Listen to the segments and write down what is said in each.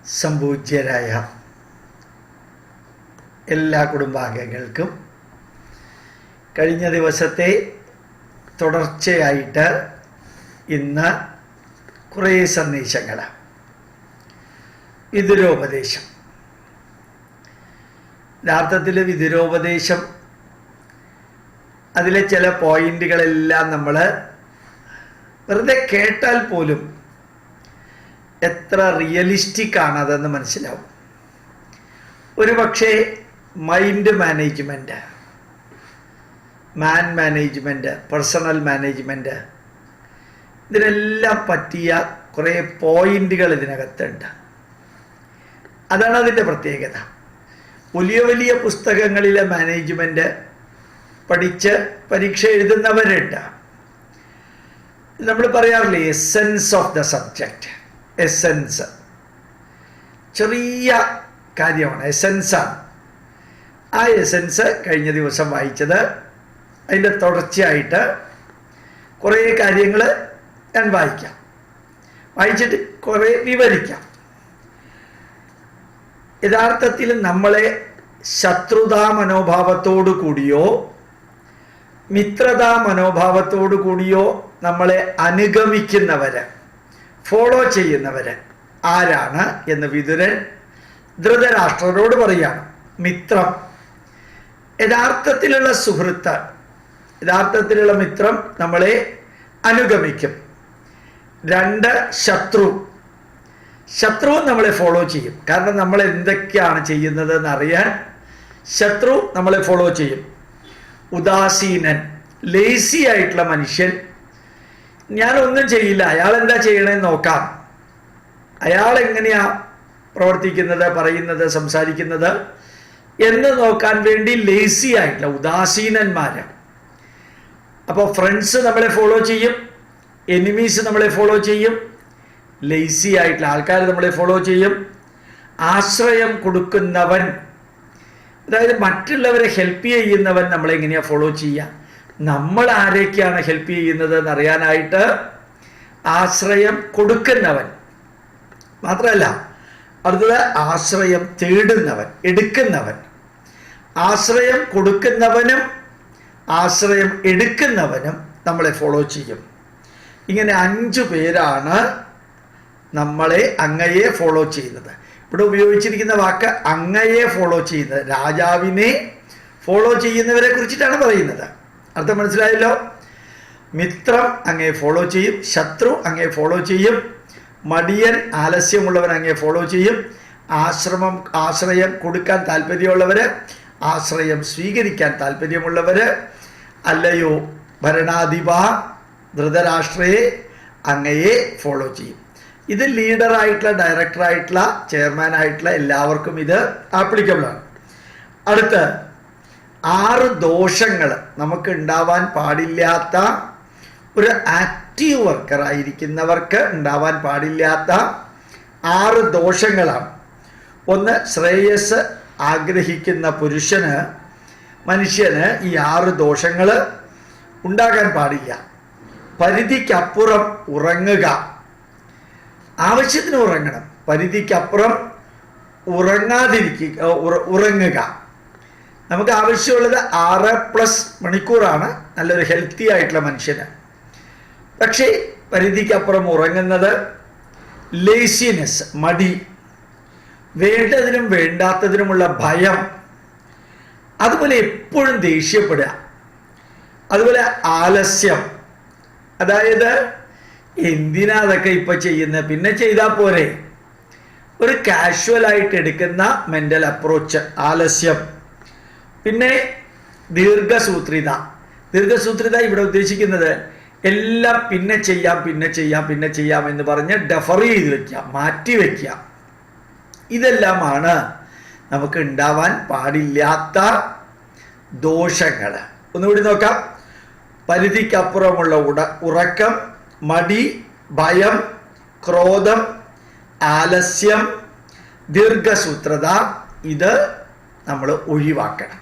സംപൂജ്യരായ എല്ലാ കുടുംബാംഗങ്ങൾക്കും കഴിഞ്ഞ ദിവസത്തെ തുടർച്ചയായിട്ട് ഇന്ന് കുറേ സന്ദേശങ്ങൾ. വിതുരോപദേശം, യഥാർത്ഥത്തിൽ വിതുരോപദേശം അതിലെ ചില പോയിന്റുകളെല്ലാം നമ്മൾ വെറുതെ കേട്ടാൽ പോലും എത്ര റിയലിസ്റ്റിക് ആണ് അതെന്ന് മനസ്സിലാവും. ഒരു പക്ഷേ മൈൻഡ് മാനേജ്മെൻറ്റ്, മാൻ മാനേജ്മെൻറ്റ്, പേഴ്സണൽ മാനേജ്മെൻറ്റ്, ഇതിനെല്ലാം പറ്റിയ കുറേ പോയിന്റുകൾ ഇതിനകത്തുണ്ട്. അതാണ് അതിൻ്റെ പ്രത്യേകത. വലിയ വലിയ പുസ്തകങ്ങളിലെ മാനേജ്മെൻറ്റ് പഠിച്ച് പരീക്ഷ എഴുതുന്നവരുണ്ട്. നമ്മൾ പറയാറില്ലേ essence of the subject. Essence ചെറിയ കാര്യമാണ്, എസെൻസാണ്. ആ എസെൻസ് കഴിഞ്ഞ ദിവസം വായിച്ചത്, അതിൻ്റെ തുടർച്ചയായിട്ട് കുറേ കാര്യങ്ങൾ ഞാൻ വായിച്ചിട്ട് കുറേ വിവരിക്കാം. യഥാർത്ഥത്തിൽ നമ്മളെ ശത്രുതാ മനോഭാവത്തോടു കൂടിയോ മിത്രതാ മനോഭാവത്തോടു കൂടിയോ നമ്മളെ അനുഗമിക്കുന്നവര്, ഫോളോ ചെയ്യുന്നവര് ആരാണ് എന്ന് വിതുരൻ ധൃതരാഷ്ട്രരോട് പറയാണ്. മിത്രം, യഥാർത്ഥത്തിലുള്ള സുഹൃത്ത്, യഥാർത്ഥത്തിലുള്ള മിത്രം നമ്മളെ അനുഗമിക്കും. 2, ശത്രുവും നമ്മളെ ഫോളോ ചെയ്യും. കാരണം നമ്മൾ എന്തൊക്കെയാണ് ചെയ്യുന്നത് എന്നറിയാൻ ശത്രു നമ്മളെ ഫോളോ ചെയ്യും. ഉദാസീനൻ, ലേസി ആയിട്ടുള്ള മനുഷ്യൻ, ഞാനൊന്നും ചെയ്യില്ല, അയാൾ എന്താ ചെയ്യണമെന്ന് നോക്കാം, അയാൾ എങ്ങനെയാ പ്രവർത്തിക്കുന്നത്, പറയുന്നത്, സംസാരിക്കുന്നത് എന്ന് നോക്കാൻ വേണ്ടി ലേസി ആയിട്ടുള്ള ഉദാസീനന്മാര്. അപ്പോൾ ഫ്രണ്ട്സ് നമ്മളെ ഫോളോ ചെയ്യും, എനിമീസ് നമ്മളെ ഫോളോ ചെയ്യും, ലേസി ആയിട്ടുള്ള ആൾക്കാർ നമ്മളെ ഫോളോ ചെയ്യും. ആശ്രയം കൊടുക്കുന്നവൻ, അതായത് മറ്റുള്ളവരെ ഹെൽപ്പ് ചെയ്യുന്നവൻ നമ്മളെ എങ്ങനെയാണ് ഫോളോ ചെയ്യുക, നമ്മൾ ആരൊക്കെയാണ് ഹെൽപ്പ് ചെയ്യുന്നത് എന്നറിയാനായിട്ട് ആശ്രയം കൊടുക്കുന്നവൻ. മാത്രമല്ല അടുത്തത് ആശ്രയം തേടുന്നവൻ, എടുക്കുന്നവൻ. ആശ്രയം കൊടുക്കുന്നവനും ആശ്രയം എടുക്കുന്നവനും നമ്മളെ ഫോളോ ചെയ്യും. ഇങ്ങനെ 5 പേരാണ് നമ്മളെ അങ്ങയെ ഫോളോ ചെയ്യുന്നത്. ഇവിടെ ഉപയോഗിച്ചിരിക്കുന്ന വാക്ക് അങ്ങയെ ഫോളോ ചെയ്യുന്നത്, രാജാവിനെ ഫോളോ ചെയ്യുന്നവരെ കുറിച്ചിട്ടാണ് പറയുന്നത്. അർത്ഥം മനസ്സിലായല്ലോ? മിത്രം അങ്ങയെ ഫോളോ ചെയ്യും, ശത്രു അങ്ങയെ ഫോളോ ചെയ്യും, മടിയൻ ആലസ്യമുള്ളവൻ അങ്ങയെ ഫോളോ ചെയ്യും, ആശ്രയം കൊടുക്കാൻ താല്പര്യമുള്ളവര്, ആശ്രയം സ്വീകരിക്കാൻ താല്പര്യമുള്ളവര്, അല്ലയോ ഭരണാധിപ ധൃതരാഷ്ട്രയെ അങ്ങയെ ഫോളോ ചെയ്യും. ഇത് ലീഡറായിട്ടുള്ള, ഡയറക്ടറായിട്ടുള്ള, ചെയർമാനായിട്ടുള്ള എല്ലാവർക്കും ഇത് ആപ്ലിക്കബിൾ ആണ്. അടുത്ത് 6 ദോഷങ്ങൾ നമുക്ക് ഉണ്ടാവാൻ പാടില്ലാത്ത, ഒരു ആക്റ്റീവ് വർക്കർ ആയിരിക്കുന്നവർക്ക് ഉണ്ടാവാൻ പാടില്ലാത്ത 6 ദോഷങ്ങളാണ്. 1, ശ്രേയസ് ആഗ്രഹിക്കുന്ന മനുഷ്യന് ഈ 6 ദോഷങ്ങൾ ഉണ്ടാകാൻ പാടില്ല. പരിധിക്കപ്പുറം ഉറങ്ങുക, ആവശ്യത്തിന് ഉറങ്ങണം, പരിധിക്കപ്പുറം ഉറങ്ങുക. നമുക്ക് ആവശ്യമുള്ളത് 6+ മണിക്കൂറാണ് നല്ലൊരു ഹെൽത്തി ആയിട്ടുള്ള മനുഷ്യന്. പക്ഷേ പരിധിക്കപ്പുറം ഉറങ്ങുന്നത് ലേസിനെസ്, മടി, വേണ്ടതിനും വേണ്ടാത്തതിനുമുള്ള ഭയം, അതുപോലെ എപ്പോഴും ദേഷ്യപ്പെടുക, അതുപോലെ ആലസ്യം, അതായത് എന്തിനാ അതൊക്കെ ഇപ്പൊ ചെയ്യുന്നത്, പിന്നെ ചെയ്താൽ പോരെ, ഒരു കാഷ്വൽ ആയിട്ട് എടുക്കുന്ന മെന്റൽ അപ്രോച്ച്, ആലസ്യം. പിന്നെ ദീർഘസൂത്രിത ഇവിടെ ഉദ്ദേശിക്കുന്നത് എല്ലാം പിന്നെ ചെയ്യാം എന്ന് പറഞ്ഞ് ഡെഫർ ചെയ്ത് വെക്കുക, മാറ്റി വെക്കുക. ഇതെല്ലാമാണ് നമുക്ക് ഉണ്ടാവാൻ പാടില്ലാത്ത ദോഷങ്ങൾ. ഒന്നുകൂടി നോക്കാം. പരിധിക്കപ്പുറമുള്ള ഉറക്കം, മടി, ഭയം, ക്രോധം, ആലസ്യം, ദീർഘസൂത്രത, ഇത് നമ്മൾ ഒഴിവാക്കണം.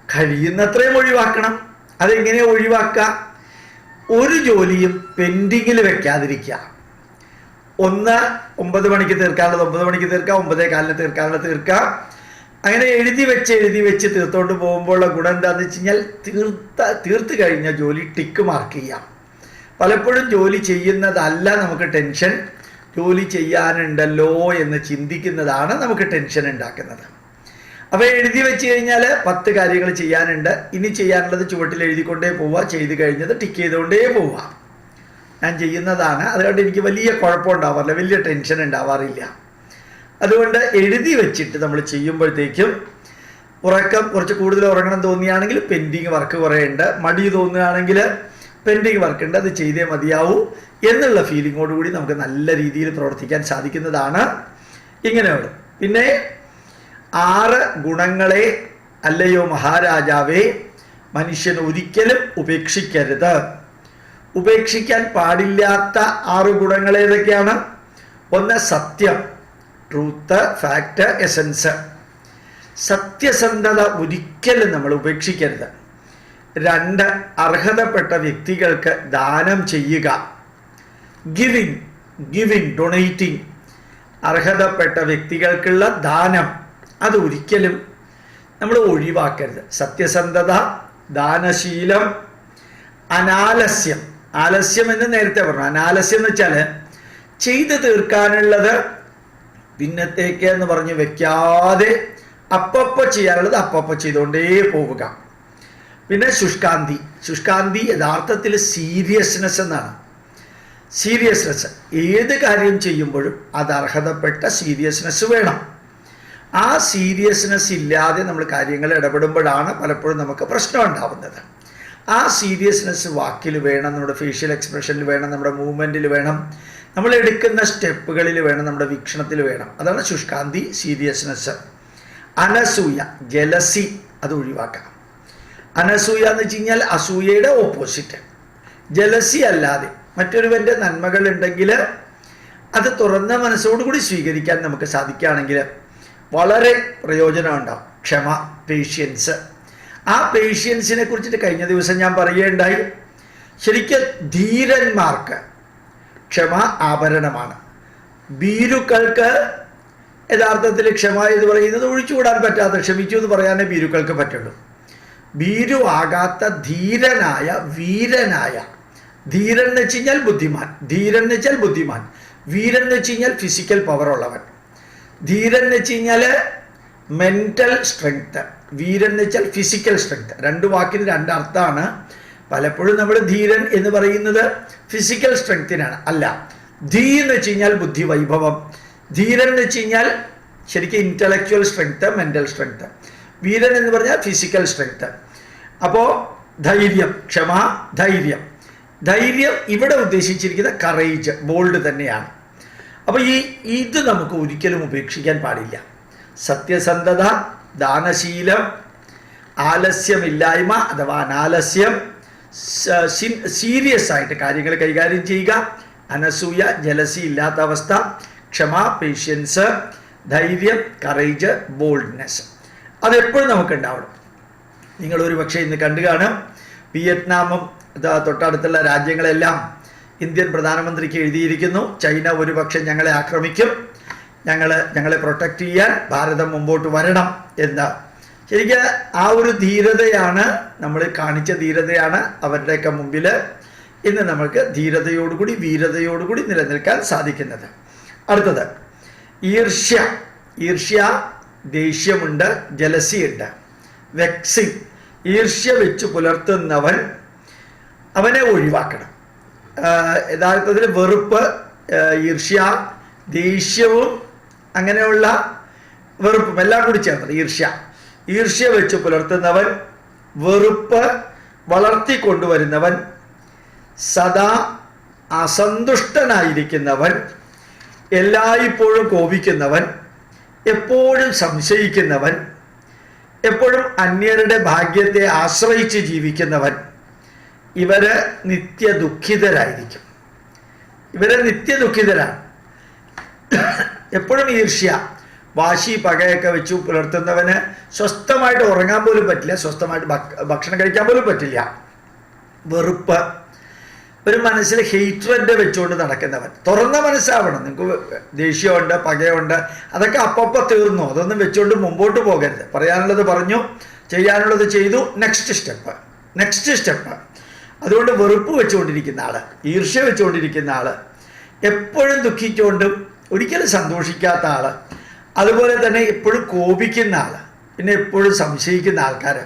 കഴിയുന്നത്രയും ഒഴിവാക്കണം. അതെങ്ങനെ ഒഴിവാക്കുക? ഒരു ജോലിയും പെൻഡിങ്ങിൽ വെക്കാതിരിക്കുക. ഒന്ന് 9 മണിക്ക് തീർക്കാനുള്ളത് 9 മണിക്ക് തീർക്കാം, 9:15 തീർക്കാനുള്ളത് തീർക്കാം. അങ്ങനെ എഴുതി വെച്ച് തീർത്തുകൊണ്ട് പോകുമ്പോഴുള്ള ഗുണം എന്താണെന്ന് വെച്ച് കഴിഞ്ഞാൽ തീർത്ത് കഴിഞ്ഞ ജോലി ടിക്ക് മാർക്ക് ചെയ്യാം. പലപ്പോഴും ജോലി ചെയ്യുന്നതല്ല നമുക്ക് ടെൻഷൻ, ജോലി ചെയ്യാനുണ്ടല്ലോ എന്ന് ചിന്തിക്കുന്നതാണ് നമുക്ക് ടെൻഷൻ ഉണ്ടാക്കുന്നത്. അപ്പോൾ എഴുതി വെച്ച് കഴിഞ്ഞാൽ 10 കാര്യങ്ങൾ ചെയ്യാനുണ്ട്, ഇനി ചെയ്യാനുള്ളത് ചുവട്ടിൽ എഴുതിക്കൊണ്ടേ പോവുക, ചെയ്ത് കഴിഞ്ഞത് ടിക്ക് ചെയ്തുകൊണ്ടേ പോവുക. ഞാൻ ചെയ്യുന്നതാണ്, അതുകൊണ്ട് എനിക്ക് വലിയ കുഴപ്പമുണ്ടാവാറില്ല, വലിയ ടെൻഷൻ ഉണ്ടാവാറില്ല. അതുകൊണ്ട് എഴുതി വെച്ചിട്ട് നമ്മൾ ചെയ്യുമ്പോഴത്തേക്കും ഉറക്കം കുറച്ച് കൂടുതൽ ഉറങ്ങണം തോന്നിയാണെങ്കിൽ പെൻഡിങ് വർക്ക് കുറേ ഉണ്ട്, മടി തോന്നുകയാണെങ്കിൽ പെൻഡിങ് വർക്ക് ഉണ്ട്, അത് ചെയ്തേ മതിയാവൂ എന്നുള്ള ഫീലിങ്ങോടുകൂടി നമുക്ക് നല്ല രീതിയിൽ പ്രവർത്തിക്കാൻ സാധിക്കുന്നതാണ്. ഇങ്ങനെയുണ്ട്. പിന്നെ 6 ഗുണങ്ങളെ അല്ലയോ മഹാരാജാവേ മനുഷ്യൻ ഒരിക്കലും ഉപേക്ഷിക്കരുത്. ഉപേക്ഷിക്കാൻ പാടില്ലാത്ത 6 ഗുണങ്ങൾ ഏതൊക്കെയാണ്? ഒന്ന് സത്യം, ട്രൂത്ത്, ഫാക്ട്, എസൻസ്. സത്യസന്ധത ഒരിക്കലും നമ്മൾ ഉപേക്ഷിക്കരുത്. 2 അർഹതപ്പെട്ട വ്യക്തികൾക്ക് ദാനം ചെയ്യുക. Giving, donating. അർഹതപ്പെട്ട വ്യക്തികൾക്കുള്ള ദാനം അത് ഒരിക്കലും നമ്മൾ ഒഴിവാക്കരുത്. സത്യസന്ധത, ദാനശീലം, അനാലസ്യം. ആലസ്യം എന്ന് നേരത്തെ പറഞ്ഞു. അനാലസ്യം എന്ന് വെച്ചാൽ ചെയ്ത് തീർക്കാനുള്ളത് പിന്നത്തേക്ക് എന്ന് പറഞ്ഞ് വെക്കാതെ അപ്പപ്പോൾ ചെയ്യാനുള്ളത് അപ്പപ്പോൾ ചെയ്തുകൊണ്ടേ പോവുക. പിന്നെ ശുഷ്കാന്തി യഥാർത്ഥത്തിൽ സീരിയസ്നെസ് എന്നാണ്. സീരിയസ്നെസ്, ഏത് കാര്യം ചെയ്യുമ്പോഴും അത് അർഹതപ്പെട്ട സീരിയസ്നെസ് വേണം. ആ സീരിയസ്നെസ് ഇല്ലാതെ നമ്മൾ കാര്യങ്ങൾ ഇടപെടുമ്പോഴാണ് പലപ്പോഴും നമുക്ക് പ്രശ്നം ഉണ്ടാവുന്നത്. ആ സീരിയസ്നെസ് വാക്കിൽ വേണം, നമ്മുടെ ഫേഷ്യൽ എക്സ്പ്രഷനിൽ വേണം, നമ്മുടെ മൂവ്മെൻറ്റിൽ വേണം, നമ്മൾ എടുക്കുന്ന സ്റ്റെപ്പുകളിൽ വേണം, നമ്മുടെ വീക്ഷണത്തിൽ വേണം. അതാണ് ശുഷ്കാന്തി, സീരിയസ്നെസ്. അനസൂയ, ജലസി, അത് ഒഴിവാക്കണം. അനസൂയ എന്ന് വെച്ച് കഴിഞ്ഞാൽ അസൂയയുടെ ഓപ്പോസിറ്റ്. ജലസി അല്ലാതെ മറ്റൊരുവൻ്റെ നന്മകൾ ഉണ്ടെങ്കിൽ അത് തുറന്ന മനസ്സോടുകൂടി സ്വീകരിക്കാൻ നമുക്ക് സാധിക്കുകയാണെങ്കിൽ വളരെ പ്രയോജനം ഉണ്ടാവും. ക്ഷമ, പേഷ്യൻസ്. ആ പേഷ്യൻസിനെ കുറിച്ചിട്ട് കഴിഞ്ഞ ദിവസം ഞാൻ പറയുകയുണ്ടായി. ശരിക്കും ധീരന്മാർക്ക് ക്ഷമ ആഭരണമാണ്. ഭീരുക്കൾക്ക് യഥാർത്ഥത്തിൽ ക്ഷമ എന്ന് പറയുന്നത് ഒഴിച്ചുകൂടാൻ പറ്റാത്ത, ക്ഷമിച്ചു എന്ന് പറയാനേ ഭീരുക്കൾക്ക് പറ്റുള്ളൂ. ഭീരു ആകാത്ത ധീരനായ, വീരനായ, ധീരൻ എന്ന് വെച്ച് കഴിഞ്ഞാൽ ബുദ്ധിമാൻ, ധീരൻ എന്ന് വെച്ചാൽ ബുദ്ധിമാൻ, വീരൻ എന്ന് വെച്ച് കഴിഞ്ഞാൽ ഫിസിക്കൽ പവർ ഉള്ളവൻ. ധീരൻ എന്ന് വെച്ച് കഴിഞ്ഞാൽ മെൻ്റൽ സ്ട്രെങ്ത്, വീരൻ എന്ന് വെച്ചാൽ ഫിസിക്കൽ സ്ട്രെങ്ത്. 2 വാക്കിന് 2 അർത്ഥമാണ്. പലപ്പോഴും നമ്മൾ ധീരൻ എന്ന് പറയുന്നത് ഫിസിക്കൽ സ്ട്രെങ്ത്തിനാണ്. അല്ല, ധീ എന്ന് വെച്ച് കഴിഞ്ഞാൽ ബുദ്ധി വൈഭവം, ധീരൻ എന്ന് വെച്ച് കഴിഞ്ഞാൽ ശരിക്കും ഇൻ്റലക്ച്വൽ സ്ട്രെങ്ത്, മെൻ്റൽ സ്ട്രെങ്ത്. വീരൻ എന്ന് പറഞ്ഞാൽ ഫിസിക്കൽ സ്ട്രെങ്ത്. അപ്പോൾ ധൈര്യം, ക്ഷമ, ധൈര്യം. ധൈര്യം ഇവിടെ ഉദ്ദേശിച്ചിരിക്കുന്ന കറേജ്, ബോൾഡ് തന്നെയാണ്. അപ്പോൾ ഇത് നമുക്ക് ഒരിക്കലും ഉപേക്ഷിക്കാൻ പാടില്ല. സത്യസന്ധത, ദാനശീലം, ആലസ്യമില്ലായ്മ അഥവാ അനാലസ്യം, സീരിയസ് ആയിട്ട് കാര്യങ്ങൾ കൈകാര്യം ചെയ്യുക, അനസൂയ, ജലസി ഇല്ലാത്ത അവസ്ഥ, ക്ഷമ, പേഷ്യൻസ്, ധൈര്യം, കറേജ്, ബോൾഡ്നെസ്. അതെപ്പോഴും നമുക്ക് ഉണ്ടാവണം. നിങ്ങളൊരു പക്ഷേ ഇന്ന് കണ്ടു കാണും, വിയറ്റ്നാമും തൊട്ടടുത്തുള്ള രാജ്യങ്ങളെല്ലാം ഇന്ത്യൻ പ്രധാനമന്ത്രിക്ക് എഴുതിയിരിക്കുന്നു, ചൈന ഒരു പക്ഷേ ഞങ്ങളെ ആക്രമിക്കും, ഞങ്ങളെ പ്രൊട്ടക്റ്റ് ചെയ്യാൻ ഭാരതം മുമ്പോട്ട് വരണം എന്ന്. ശരിക്കും ആ ഒരു ധീരതയാണ് നമ്മൾ കാണിച്ച ധീരതയാണ് അവരുടെയൊക്കെ മുമ്പിൽ ഇന്ന് നമുക്ക് ധീരതയോടുകൂടി, വീരതയോടുകൂടി നിലനിൽക്കാൻ സാധിക്കുന്നത്. അടുത്തത് ഈർഷ്യ, ദേഷ്യമുണ്ട്, ജലസിയുണ്ട്. വെക്സിങ്, ഈർഷ്യ വെച്ച് പുലർത്തുന്നവൻ, അവനെ ഒഴിവാക്കണം. യഥാർത്ഥത്തിൽ വെറുപ്പ്, ഈർഷ്യ, ദേഷ്യവും അങ്ങനെയുള്ള വെറുപ്പും എല്ലാം കൂടി ചേർന്നത് ഈർഷ്യ വെച്ച് പുലർത്തുന്നവൻ, വെറുപ്പ് വളർത്തിക്കൊണ്ടുവരുന്നവൻ, സദാ അസന്തുഷ്ടനായിരിക്കുന്നവൻ, എല്ലായ്പ്പോഴും കോപിക്കുന്നവൻ, എപ്പോഴും സംശയിക്കുന്നവൻ, എപ്പോഴും അന്യരുടെ ഭാഗ്യത്തെ ആശ്രയിച്ച് ജീവിക്കുന്നവൻ, ഇവര് നിത്യദുഃഖിതരായിരിക്കും. നിത്യദുഃഖിതരാണ്. എപ്പോഴും ഈർഷ്യ, വാശി, പകയൊക്കെ വെച്ചു പുലർത്തുന്നവന് സ്വസ്ഥമായിട്ട് ഉറങ്ങാൻ പോലും പറ്റില്ല, സ്വസ്ഥമായിട്ട് ഭക്ഷണം കഴിക്കാൻ പോലും പറ്റില്ല. വെറുപ്പ്, ഒരു മനസ്സിൽ ഹെയ്റ്റ്രഡ് വെച്ചുകൊണ്ട് നടക്കുന്നവൻ. തുറന്ന മനസ്സാവണം. നിങ്ങൾക്ക് ദേഷ്യമുണ്ട്, പകയുണ്ട്, അതൊക്കെ അപ്പപ്പോൾ തീർന്നു. അതൊന്നും വെച്ചുകൊണ്ട് മുമ്പോട്ട് പോകരുത്. പറയാനുള്ളത് പറഞ്ഞു, ചെയ്യാനുള്ളത് ചെയ്തു, നെക്സ്റ്റ് സ്റ്റെപ്പ്. അതുകൊണ്ട് വെറുപ്പ് വെച്ചുകൊണ്ടിരിക്കുന്ന ആള്, ഈർഷ്യ വെച്ചുകൊണ്ടിരിക്കുന്ന ആള്, എപ്പോഴും ദുഃഖിച്ചുകൊണ്ടും ഒരിക്കലും സന്തോഷിക്കാത്ത ആള്, അതുപോലെ തന്നെ എപ്പോഴും കോപിക്കുന്ന ആള്, പിന്നെ എപ്പോഴും സംശയിക്കുന്ന ആൾക്കാർ,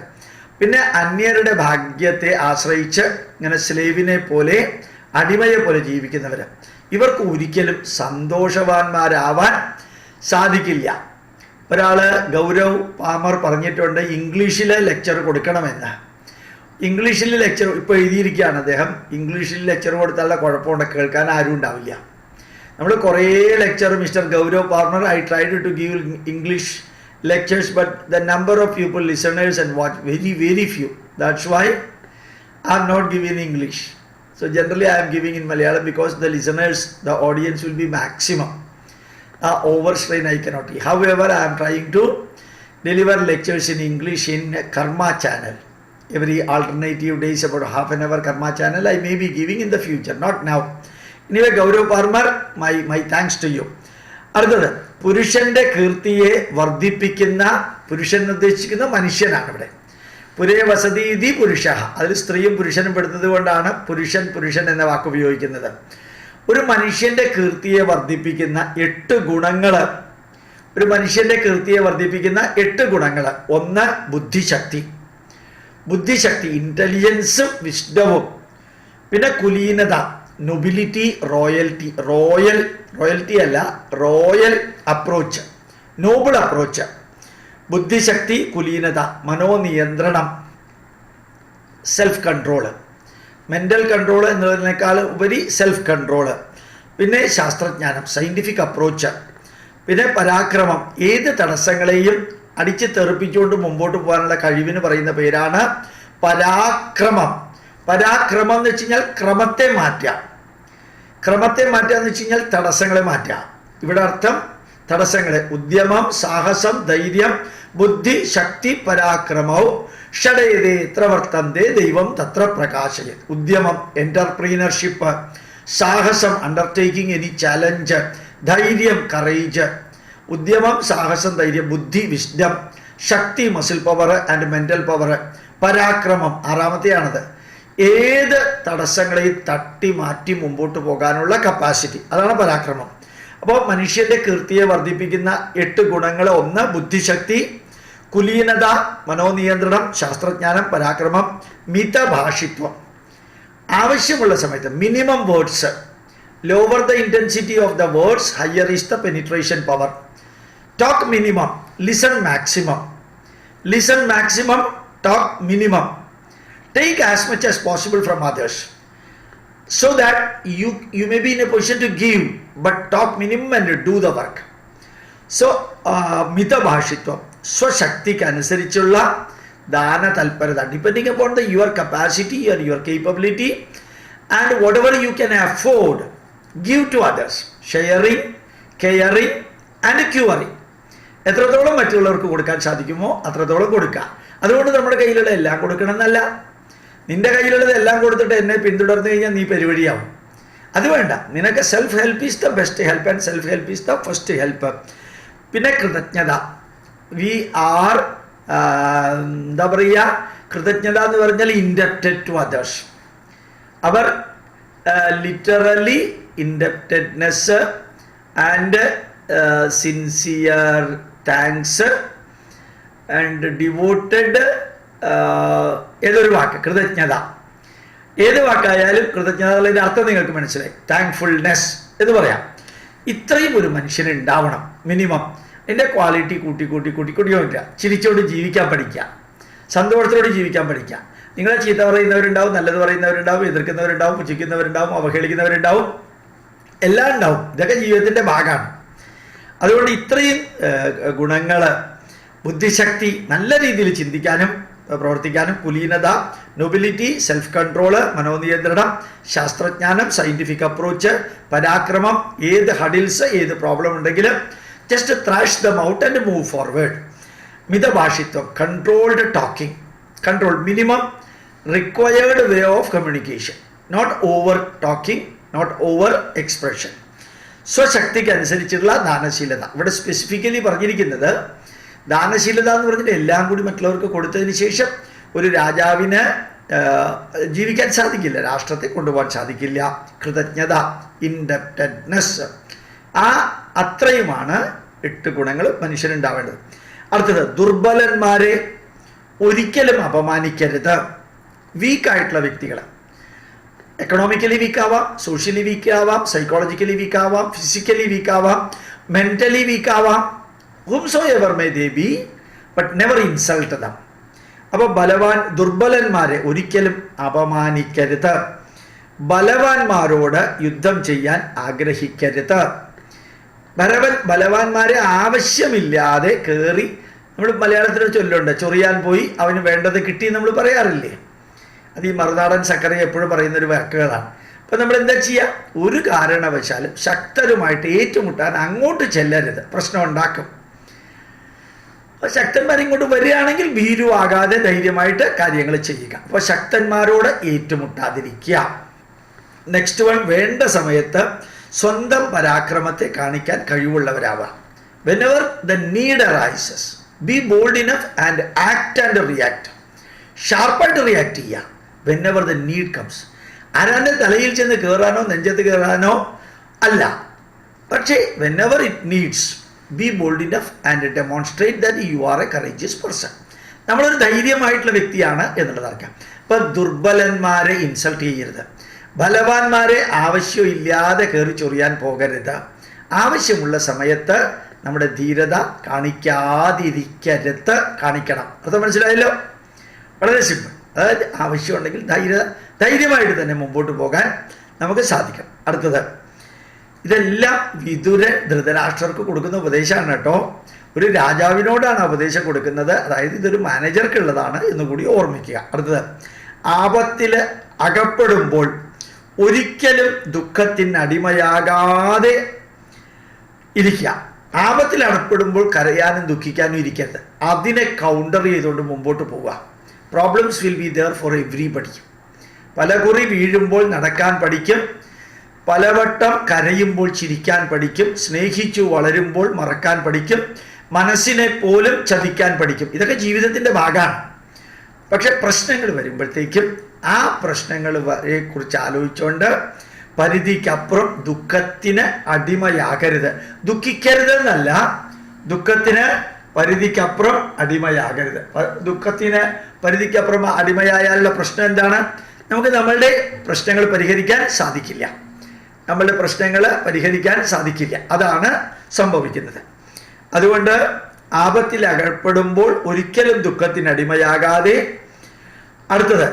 പിന്നെ അന്യരുടെ ഭാഗ്യത്തെ ആശ്രയിച്ച് ഇങ്ങനെ സ്ലേവിനെ പോലെ, അടിമയെ പോലെ ജീവിക്കുന്നവർ, ഇവർക്ക് ഒരിക്കലും സന്തോഷവാന്മാരാവാൻ സാധിക്കില്ല. ഒരാൾ ഗൗരവ് പാമർ പറഞ്ഞിട്ടുണ്ട് ഇംഗ്ലീഷിൽ ലെക്ചർ കൊടുക്കണമെന്ന്. ഇംഗ്ലീഷിൽ ലെക്ചർ ഇപ്പോൾ എഴുതിയിരിക്കുകയാണ് അദ്ദേഹം. ഇംഗ്ലീഷിൽ ലെക്ചർ കൊടുത്താലുള്ള കുഴപ്പമുണ്ട്, കേൾക്കാൻ ആരും ഉണ്ടാവില്ല. നമ്മൾ കുറേ lecture mister Gaurav Parmar, I tried to give English lectures, but the number of people, listeners and watch, very few. That's why I am not giving English. So generally I am giving in Malayalam because the listeners, the audience will be maximum. Overstrain I cannot. However, I am trying to deliver lectures in English in Karma channel. Every alternative days, about half an hour Karma channel I may be giving in the future, not now. Anyway, Gaurav Parmar, my thanks to you. അടുത്തത്, പുരുഷന്റെ കീർത്തിയെ വർദ്ധിപ്പിക്കുന്ന, പുരുഷൻ ഉദ്ദേശിക്കുന്ന മനുഷ്യനാണ് ഇവിടെ. പുരേ വസതീതി പുരുഷ, അതിൽ സ്ത്രീയും പുരുഷനും പെടുന്നത് കൊണ്ടാണ് പുരുഷൻ എന്ന വാക്ക് ഉപയോഗിക്കുന്നത്. ഒരു മനുഷ്യന്റെ കീർത്തിയെ വർദ്ധിപ്പിക്കുന്ന 8 ഗുണങ്ങൾ, ഒരു മനുഷ്യന്റെ കീർത്തിയെ വർദ്ധിപ്പിക്കുന്ന 8 ഗുണങ്ങൾ. 1, ബുദ്ധിശക്തി, ഇന്റലിജൻസും വിസ്ഡവും. പിന്നെ കുലീനത, നൊബിലിറ്റി, റോയൽറ്റി അല്ല, റോയൽ അപ്രോച്ച്, നോബിൾ അപ്രോച്ച്. ബുദ്ധിശക്തി, കുലീനത, മനോനിയന്ത്രണം, സെൽഫ് കൺട്രോള്, മെൻ്റൽ കൺട്രോൾ എന്നതിനേക്കാൾ ഉപരി സെൽഫ് കൺട്രോള്. പിന്നെ ശാസ്ത്രജ്ഞാനം, സയൻറ്റിഫിക് അപ്രോച്ച്. പിന്നെ പരാക്രമം, ഏത് തടസ്സങ്ങളെയും അടിച്ച് തെറിപ്പിച്ചുകൊണ്ട് മുമ്പോട്ട് പോകാനുള്ള കഴിവിന് പറയുന്ന പേരാണ് പരാക്രമം. പരാക്രമം എന്ന് വെച്ച് കഴിഞ്ഞാൽ ക്രമത്തെ മാറ്റുക എന്ന് വെച്ച് കഴിഞ്ഞാൽ തടസ്സങ്ങളെ മാറ്റുക. ഇവിടെ അർത്ഥം തടസ്സങ്ങളെ, ഉദ്യമം, സാഹസം, ധൈര്യം, ബുദ്ധി, ശക്തി, പരാക്രമവും. ഷഡേതേ എത്ര വർത്തന്തേ ദൈവം തത്ര പ്രകാശയത്. ഉദ്യമം, എന്റർപ്രീനർഷിപ്പ്. സാഹസം, അണ്ടർടേക്കിംഗ് എനി ചാലഞ്ച്. ധൈര്യം, കറേജ്. ഉദ്യമം, സാഹസം, ധൈര്യം. ബുദ്ധി, വിസ്ഡം. ശക്തി, muscle power and mental power. പരാക്രമം, 6മത്തെയാണത്. ഏത് തടസ്സങ്ങളെയും തട്ടി മാറ്റി മുമ്പോട്ട് പോകാനുള്ള കപ്പാസിറ്റി, അതാണ് പരാക്രമം. അപ്പോൾ മനുഷ്യന്റെ കീർത്തിയെ വർദ്ധിപ്പിക്കുന്ന 8 ഗുണങ്ങൾ: 1, ബുദ്ധിശക്തി, കുലീനത, മനോനിയന്ത്രണം, ശാസ്ത്രജ്ഞാനം, പരാക്രമം, മിതഭാഷിത്വം. ആവശ്യമുള്ള സമയത്ത് minimum words. Lower the intensity of the words, higher is the penetration power. Talk minimum, listen maximum. Talk minimum. Take as much as possible from others, so that you may be in a position to give, but talk minimum and do the work. So മിതഭാഷിത്വം, സ്വശക്തിക്ക് അനുസരിച്ചുള്ള ദാന തൽപരത, depending upon your capacity or your capability, and whatever you can afford, give to others. Sharing, caring and curing. എത്രത്തോളം മറ്റുള്ളവർക്ക് കൊടുക്കാൻ സാധിക്കുമോ അത്രത്തോളം കൊടുക്കുക. അതുകൊണ്ട് നമ്മുടെ കയ്യിലുള്ള എല്ലാം കൊടുക്കണം എന്നല്ല. നിന്റെ കയ്യിലുള്ളത് എല്ലാം കൊടുത്തിട്ട് എന്നെ പിന്തുടർന്നു കഴിഞ്ഞാൽ നീ പരിപാടിയാവും. അത് വേണ്ട. നിനക്ക് self help is the best help and self help is the first help. പിന്നെ കൃതജ്ഞത. വി ആർ എന്താ പറയുക, കൃതജ്ഞത എന്ന് പറഞ്ഞാൽ ഇൻഡപ്റ്റഡ് ടു അതേഴ്സ്. അവർ literally indebtedness and sincere thanks and devoted, ഏതൊരു വാക്ക്, കൃതജ്ഞത. ഏത് വാക്കായാലും കൃതജ്ഞതയുടെ അർത്ഥം നിങ്ങൾക്ക് മനസ്സിലായി. താങ്ക്ഫുൾനെസ് എന്ന് പറയാം. ഇത്രയും ഒരു മനുഷ്യന് ഉണ്ടാവണം മിനിമം. അതിൻ്റെ ക്വാളിറ്റി കൂട്ടി വയ്ക്കുക. ചിരിച്ചോട് ജീവിക്കാൻ പഠിക്കുക, സന്തോഷത്തോട് ജീവിക്കാൻ പഠിക്കുക. നിങ്ങളെ ചീത്ത പറയുന്നവരുണ്ടാവും, നല്ലത് പറയുന്നവരുണ്ടാവും, എതിർക്കുന്നവരുണ്ടാവും, പുച്ഛിക്കുന്നവരുണ്ടാവും, അവഹേളിക്കുന്നവരുണ്ടാവും, എല്ലാം ഉണ്ടാവും. ഇതൊക്കെ ജീവിതത്തിൻ്റെ ഭാഗമാണ്. അതുകൊണ്ട് ഇത്രയും ഗുണങ്ങൾ, ബുദ്ധിശക്തി, നല്ല രീതിയിൽ ചിന്തിക്കാനും പ്രവർത്തിക്കാനും, കുലീനത, നൊബിലിറ്റി, സെൽഫ് കൺട്രോള്, മനോനിയന്ത്രണം, ശാസ്ത്രജ്ഞാനം, സയൻറ്റിഫിക് അപ്രോച്ച്, പരാക്രമം. ഏത് ഹഡിൽസ്, ഏത് പ്രോബ്ലം ഉണ്ടെങ്കിലും just thrash them out and move forward. മിതഭാഷിത്വം, controlled talking, control, minimum required way of communication. Not over talking, not over expression. സ്വശക്തിക്ക് അനുസരിച്ചുള്ള ദാനശീലത. ഇവിടെ സ്പെസിഫിക്കലി പറഞ്ഞിരിക്കുന്നത് ദാനശീലത എന്ന് പറഞ്ഞിട്ട് എല്ലാം കൂടി മറ്റുള്ളവർക്ക് കൊടുത്തതിന് ശേഷം ഒരു രാജാവിന് ജീവിക്കാൻ സാധിക്കില്ല, രാഷ്ട്രത്തെ കൊണ്ടുപോകാൻ സാധിക്കില്ല. കൃതജ്ഞത, ഇൻഡപ്റ്റഡ്നെസ്, അത്രയുമാണ് 8 ഗുണങ്ങൾ മനുഷ്യനുണ്ടാവേണ്ടത്. അടുത്തത്, ദുർബലന്മാരെ ഒരിക്കലും അപമാനിക്കരുത്. വീക്കായിട്ടുള്ള വ്യക്തികൾ, എക്കണോമിക്കലി വീക്കാവാം, സോഷ്യലി വീക്കാവാം, സൈക്കോളജിക്കലി വീക്കാവാം, ഫിസിക്കലി വീക്കാവാം, മെന്റലി വീക്കാവാം, whomsoever may they be, but never insult them. അപ്പോൾ ദുർബലന്മാരെ ഒരിക്കലും അപമാനിക്കരുത്. ബലവാന്മാരോട് യുദ്ധം ചെയ്യാൻ ആഗ്രഹിക്കരുത്. ബലവാന്മാരെ ആവശ്യമില്ലാതെ കയറി, നമ്മൾ മലയാളത്തിൽ ചൊല്ലുണ്ട്, ചൊറിയാൻ പോയി അവന് വേണ്ടത് കിട്ടി നമ്മൾ പറയാറില്ലേ? അത് ഈ മറുനാടൻ സക്കറി എപ്പോഴും പറയുന്നൊരു വാക്കുകളാണ്. അപ്പം നമ്മൾ എന്താ ചെയ്യുക? ഒരു കാരണവശാലും ശക്തരുമായിട്ട് ഏറ്റുമുട്ടാൻ അങ്ങോട്ട് ചെല്ലരുത്, പ്രശ്നം ഉണ്ടാക്കും. ശക്തന്മാരിങ്ങോട്ട് വരികയാണെങ്കിൽ ഭീരുവാകാതെ ധൈര്യമായിട്ട് കാര്യങ്ങൾ ചെയ്യുക. അപ്പോൾ ശക്തന്മാരോട് ഏറ്റുമുട്ടാതിരിക്കുക. നെക്സ്റ്റ് വൺ, വേണ്ട സമയത്ത് സ്വന്തം പരാക്രമത്തെ കാണിക്കാൻ കഴിവുള്ളവരാവാം. whenever the need arises, be bold enough and act and react. ഷാർപ്പായിട്ട് റിയാക്ട് ചെയ്യുക whenever the need comes. ആരാൻ്റെ തലയിൽ ചെന്ന് കയറാനോ നെഞ്ചത്ത് കയറാനോ അല്ല, പക്ഷേ whenever it needs, be bold enough and demonstrate that you are a courageous person. നമ്മളൊരു ധൈര്യമായിട്ടുള്ള വ്യക്തിയാണ് എന്നുള്ളത് അറിയാം. അപ്പം ദുർബലന്മാരെ ഇൻസൾട്ട് ചെയ്യരുത്, ബലവാന്മാരെ ആവശ്യമില്ലാതെ കയറി ചൊറിയാൻ പോകരുത്. ആവശ്യമുള്ള സമയത്ത് നമ്മുടെ ധീരത കാണിക്കാതിരിക്കരുത്, കാണിക്കണം. അത് മനസ്സിലായല്ലോ? വളരെ സിമ്പിൾ. അതായത് ആവശ്യമുണ്ടെങ്കിൽ ധൈര്യമായിട്ട് തന്നെ മുമ്പോട്ട് പോകാൻ നമുക്ക് സാധിക്കും. അടുത്തത്, ഇതെല്ലാം വിതുരൻ ധൃതരാഷ്ട്രർക്ക് കൊടുക്കുന്ന ഉപദേശമാണ് കേട്ടോ. ഒരു രാജാവിനോടാണ് ഉപദേശം കൊടുക്കുന്നത്, അതായത് ഇതൊരു മാനേജർക്കുള്ളതാണ് എന്നുകൂടി ഓർമ്മിക്കുക. അടുത്തത്, ആപത്തിൽ അകപ്പെടുമ്പോൾ ഒരിക്കലും ദുഃഖത്തിന് അടിമയാകാതെ ഇരിക്കുക. ആപത്തിൽ അകപ്പെടുമ്പോൾ കരയാനും ദുഃഖിക്കാനും ഇരിക്കരുത്, അതിനെ കൗണ്ടർ ചെയ്തുകൊണ്ട് മുമ്പോട്ട് പോവുക. Problems will be there for everybody. പലകുറി വീഴുമ്പോൾ നടക്കാൻ പഠിക്കും, പലവട്ടം കരയുമ്പോൾ ചിരിക്കാൻ പഠിക്കും, സ്നേഹിച്ചു വളരുമ്പോൾ മറക്കാൻ പഠിക്കും, മനസ്സിനെ പോലും ചതിക്കാൻ പഠിക്കും. ഇതൊക്കെ ജീവിതത്തിൻ്റെ ഭാഗമാണ്. പക്ഷെ പ്രശ്നങ്ങൾ വരുമ്പോഴത്തേക്കും ആ പ്രശ്നങ്ങളെ കുറിച്ച് ആലോചിച്ചുകൊണ്ട് പരിധിക്കപ്പുറം ദുഃഖത്തിന് അടിമയാകരുത്. ദുഃഖിക്കരുത് എന്നല്ല, ദുഃഖത്തിന് പരിധിക്കപ്പുറം അടിമയാകരുത്. ദുഃഖത്തിന് പരിധിക്കപ്പുറം അടിമയായാലുള്ള പ്രശ്നം എന്താണ്? നമുക്ക് നമ്മളുടെ പ്രശ്നങ്ങൾ പരിഹരിക്കാൻ സാധിക്കില്ല, നമ്മളുടെ പ്രശ്നങ്ങൾ പരിഹരിക്കാൻ സാധിക്കില്ല. അതാണ് സംഭവിക്കുന്നത്. അതുകൊണ്ട് ആപത്തിൽ അകപ്പെടുമ്പോൾ ഒരിക്കലും ദുഃഖത്തിന് അടിമയാകാതെ. അടുത്തത്,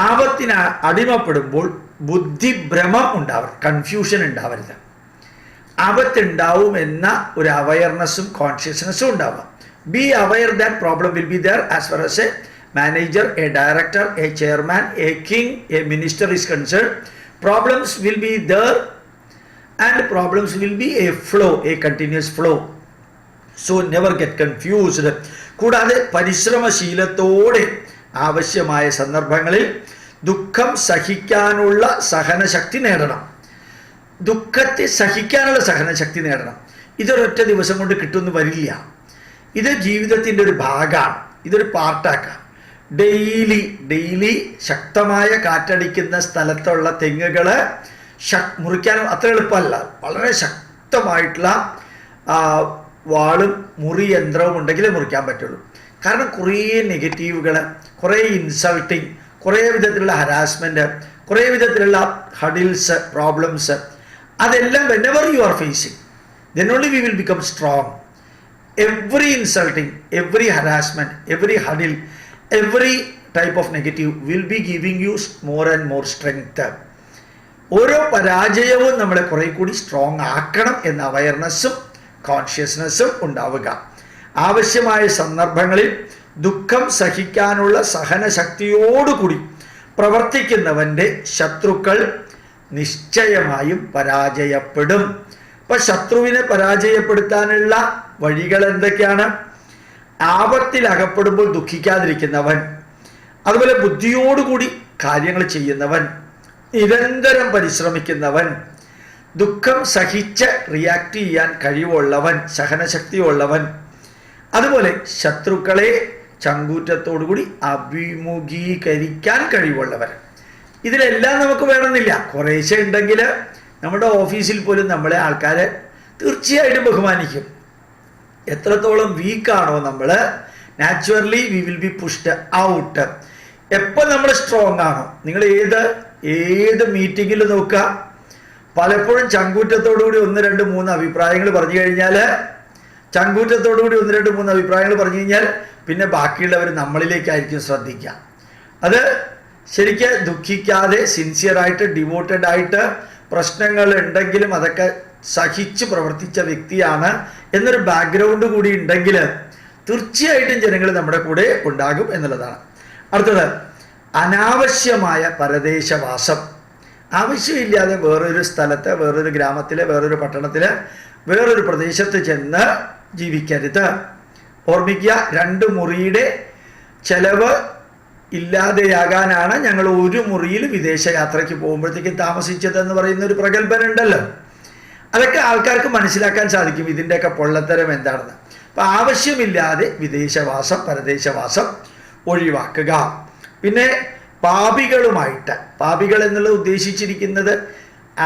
ആപത്തിന് അടിമപ്പെടുമ്പോൾ ബുദ്ധിഭ്രമം ഉണ്ടാവരുത്, കൺഫ്യൂഷൻ ഉണ്ടാവരുത്. ആപത്തുണ്ടാവും എന്ന ഒരു അവയർനെസ്സും കോൺഷ്യസ്നെസ്സും ഉണ്ടാവുക. Be aware that problem will be there as far as A manager, A director, A chairman, A king, A minister is concern. Problems will be there and problems will be a flow, a continuous flow. So never get confused. കൂടാതെ പരിശ്രമശീലത്തോടെ ആവശ്യമായ സന്ദർഭങ്ങളിൽ ദുഃഖം സഹിക്കാനുള്ള സഹനശക്തി നേടണം. ദുഃഖത്തെ സഹിക്കാനുള്ള സഹനശക്തി നേടണം. ഇതൊരൊറ്റ ദിവസം കൊണ്ട് കിട്ടുമെന്ന് വരില്ല. ഇത് ജീവിതത്തിൻ്റെ ഒരു ഭാഗമാണ്, ഇതൊരു പാർട്ടാക്കാം. ഡെയിലി ശക്തമായ കാറ്റടിക്കുന്ന സ്ഥലത്തുള്ള തെങ്ങുകൾ മുറിക്കാൻ അത്ര എളുപ്പമല്ല. വളരെ ശക്തമായിട്ടുള്ള വാളും മുറി യന്ത്രവും ഉണ്ടെങ്കിലേ മുറിക്കാൻ പറ്റുള്ളൂ. കാരണം കുറേ നെഗറ്റീവുകൾ, കുറേ ഇൻസൾട്ടിങ്, കുറേ വിധത്തിലുള്ള ഹരാസ്മെൻറ്റ്, കുറേ വിധത്തിലുള്ള ഹഡിൽസ്, പ്രോബ്ലംസ്, അതെല്ലാം whenever you are facing, then only we will become strong. Every insulting, every harassment, every hurdle, every type of negative will be giving you more and more strength. ഓരോ പരാജയവും നമ്മളെ കുറെ കൂടി strong ആക്കണം എന്ന അവയർനെസ്സും കോൺഷ്യസ്നെസ്സും ഉണ്ടാവുക. ആവശ്യമായ സന്ദർഭങ്ങളിൽ ദുഃഖം സഹിക്കാനുള്ള സഹനശക്തിയോടുകൂടി പ്രവർത്തിക്കുന്നവൻ്റെ ശത്രുക്കൾ നിശ്ചയമായും പരാജയപ്പെടും. അപ്പം ശത്രുവിനെ പരാജയപ്പെടുത്താനുള്ള വഴികൾ എന്തൊക്കെയാണ്? ആപത്തിൽ അകപ്പെടുമ്പോൾ ദുഃഖിക്കാതിരിക്കുന്നവൻ, അതുപോലെ ബുദ്ധിയോടുകൂടി കാര്യങ്ങൾ ചെയ്യുന്നവൻ, നിരന്തരം പരിശ്രമിക്കുന്നവൻ, ദുഃഖം സഹിച്ച് റിയാക്ട് ചെയ്യാൻ കഴിവുള്ളവൻ, സഹനശക്തിയുള്ളവൻ, അതുപോലെ ശത്രുക്കളെ ചങ്കൂറ്റത്തോടുകൂടി അഭിമുഖീകരിക്കാൻ കഴിവുള്ളവർ. ഇതിലെല്ലാം നമുക്ക് വേണമെന്നില്ല. കുറേശ്ശെ ഉണ്ടെങ്കിൽ നമ്മുടെ ഓഫീസിൽ പോലും നമ്മളെ ആൾക്കാരെ തീർച്ചയായിട്ടും ബഹുമാനിക്കും. എത്രത്തോളം വീക്കാണോ നമ്മൾ, naturally we will be pushed out. എപ്പോൾ നമ്മൾ സ്ട്രോങ് ആണോ, നിങ്ങൾ ഏത് മീറ്റിങ്ങിൽ നോക്കുക, പലപ്പോഴും ചങ്കൂറ്റത്തോടുകൂടി 1, 2, 3 അഭിപ്രായങ്ങൾ പറഞ്ഞു കഴിഞ്ഞാൽ, ചങ്കൂറ്റത്തോടുകൂടി 1, 2, 3 അഭിപ്രായങ്ങൾ പറഞ്ഞു കഴിഞ്ഞാൽ പിന്നെ ബാക്കിയുള്ളവർ നമ്മളിലേക്കായിരിക്കും ശ്രദ്ധിക്കുക. അത് ശരിക്ക് ദുഃഖിക്കാതെ സിൻസിയറായിട്ട് ഡിവോട്ടഡ് ആയിട്ട് പ്രശ്നങ്ങൾ ഉണ്ടെങ്കിലും അതൊക്കെ സഹിച്ച് പ്രവർത്തിച്ച വ്യക്തിയാണ് എന്നൊരു ബാക്ക്ഗ്രൗണ്ട് കൂടി ഉണ്ടെങ്കിൽ തീർച്ചയായിട്ടും ജനങ്ങൾ നമ്മുടെ കൂടെ ഉണ്ടാകും എന്നുള്ളതാണ്. അടുത്തത് അനാവശ്യമായ പരദേശവാസം. ആവശ്യമില്ലാതെ വേറൊരു സ്ഥലത്ത്, വേറൊരു ഗ്രാമത്തിൽ, വേറൊരു പട്ടണത്തിൽ, വേറൊരു പ്രദേശത്ത് ചെന്ന് ജീവിക്കരുത്. ഓർമ്മിക്കുക, 2 മുറിയുടെ ചെലവ് ഇല്ലാതെയാകാനാണ് ഞങ്ങൾ ഒരു മുറിയിൽ വിദേശയാത്രയ്ക്ക് പോകുമ്പോഴത്തേക്കും താമസിച്ചതെന്ന് പറയുന്ന ഒരു പ്രഗത്ഭനുണ്ടല്ലോ. അതൊക്കെ ആൾക്കാർക്ക് മനസ്സിലാക്കാൻ സാധിക്കും ഇതിൻ്റെയൊക്കെ പൊള്ളത്തരം എന്താണെന്ന്. അപ്പം ആവശ്യമില്ലാതെ വിദേശവാസം, പരദേശവാസം ഒഴിവാക്കുക. പിന്നെ പാപികളുമായിട്ട്, പാപികൾ എന്നുള്ളത് ഉദ്ദേശിച്ചിരിക്കുന്നത്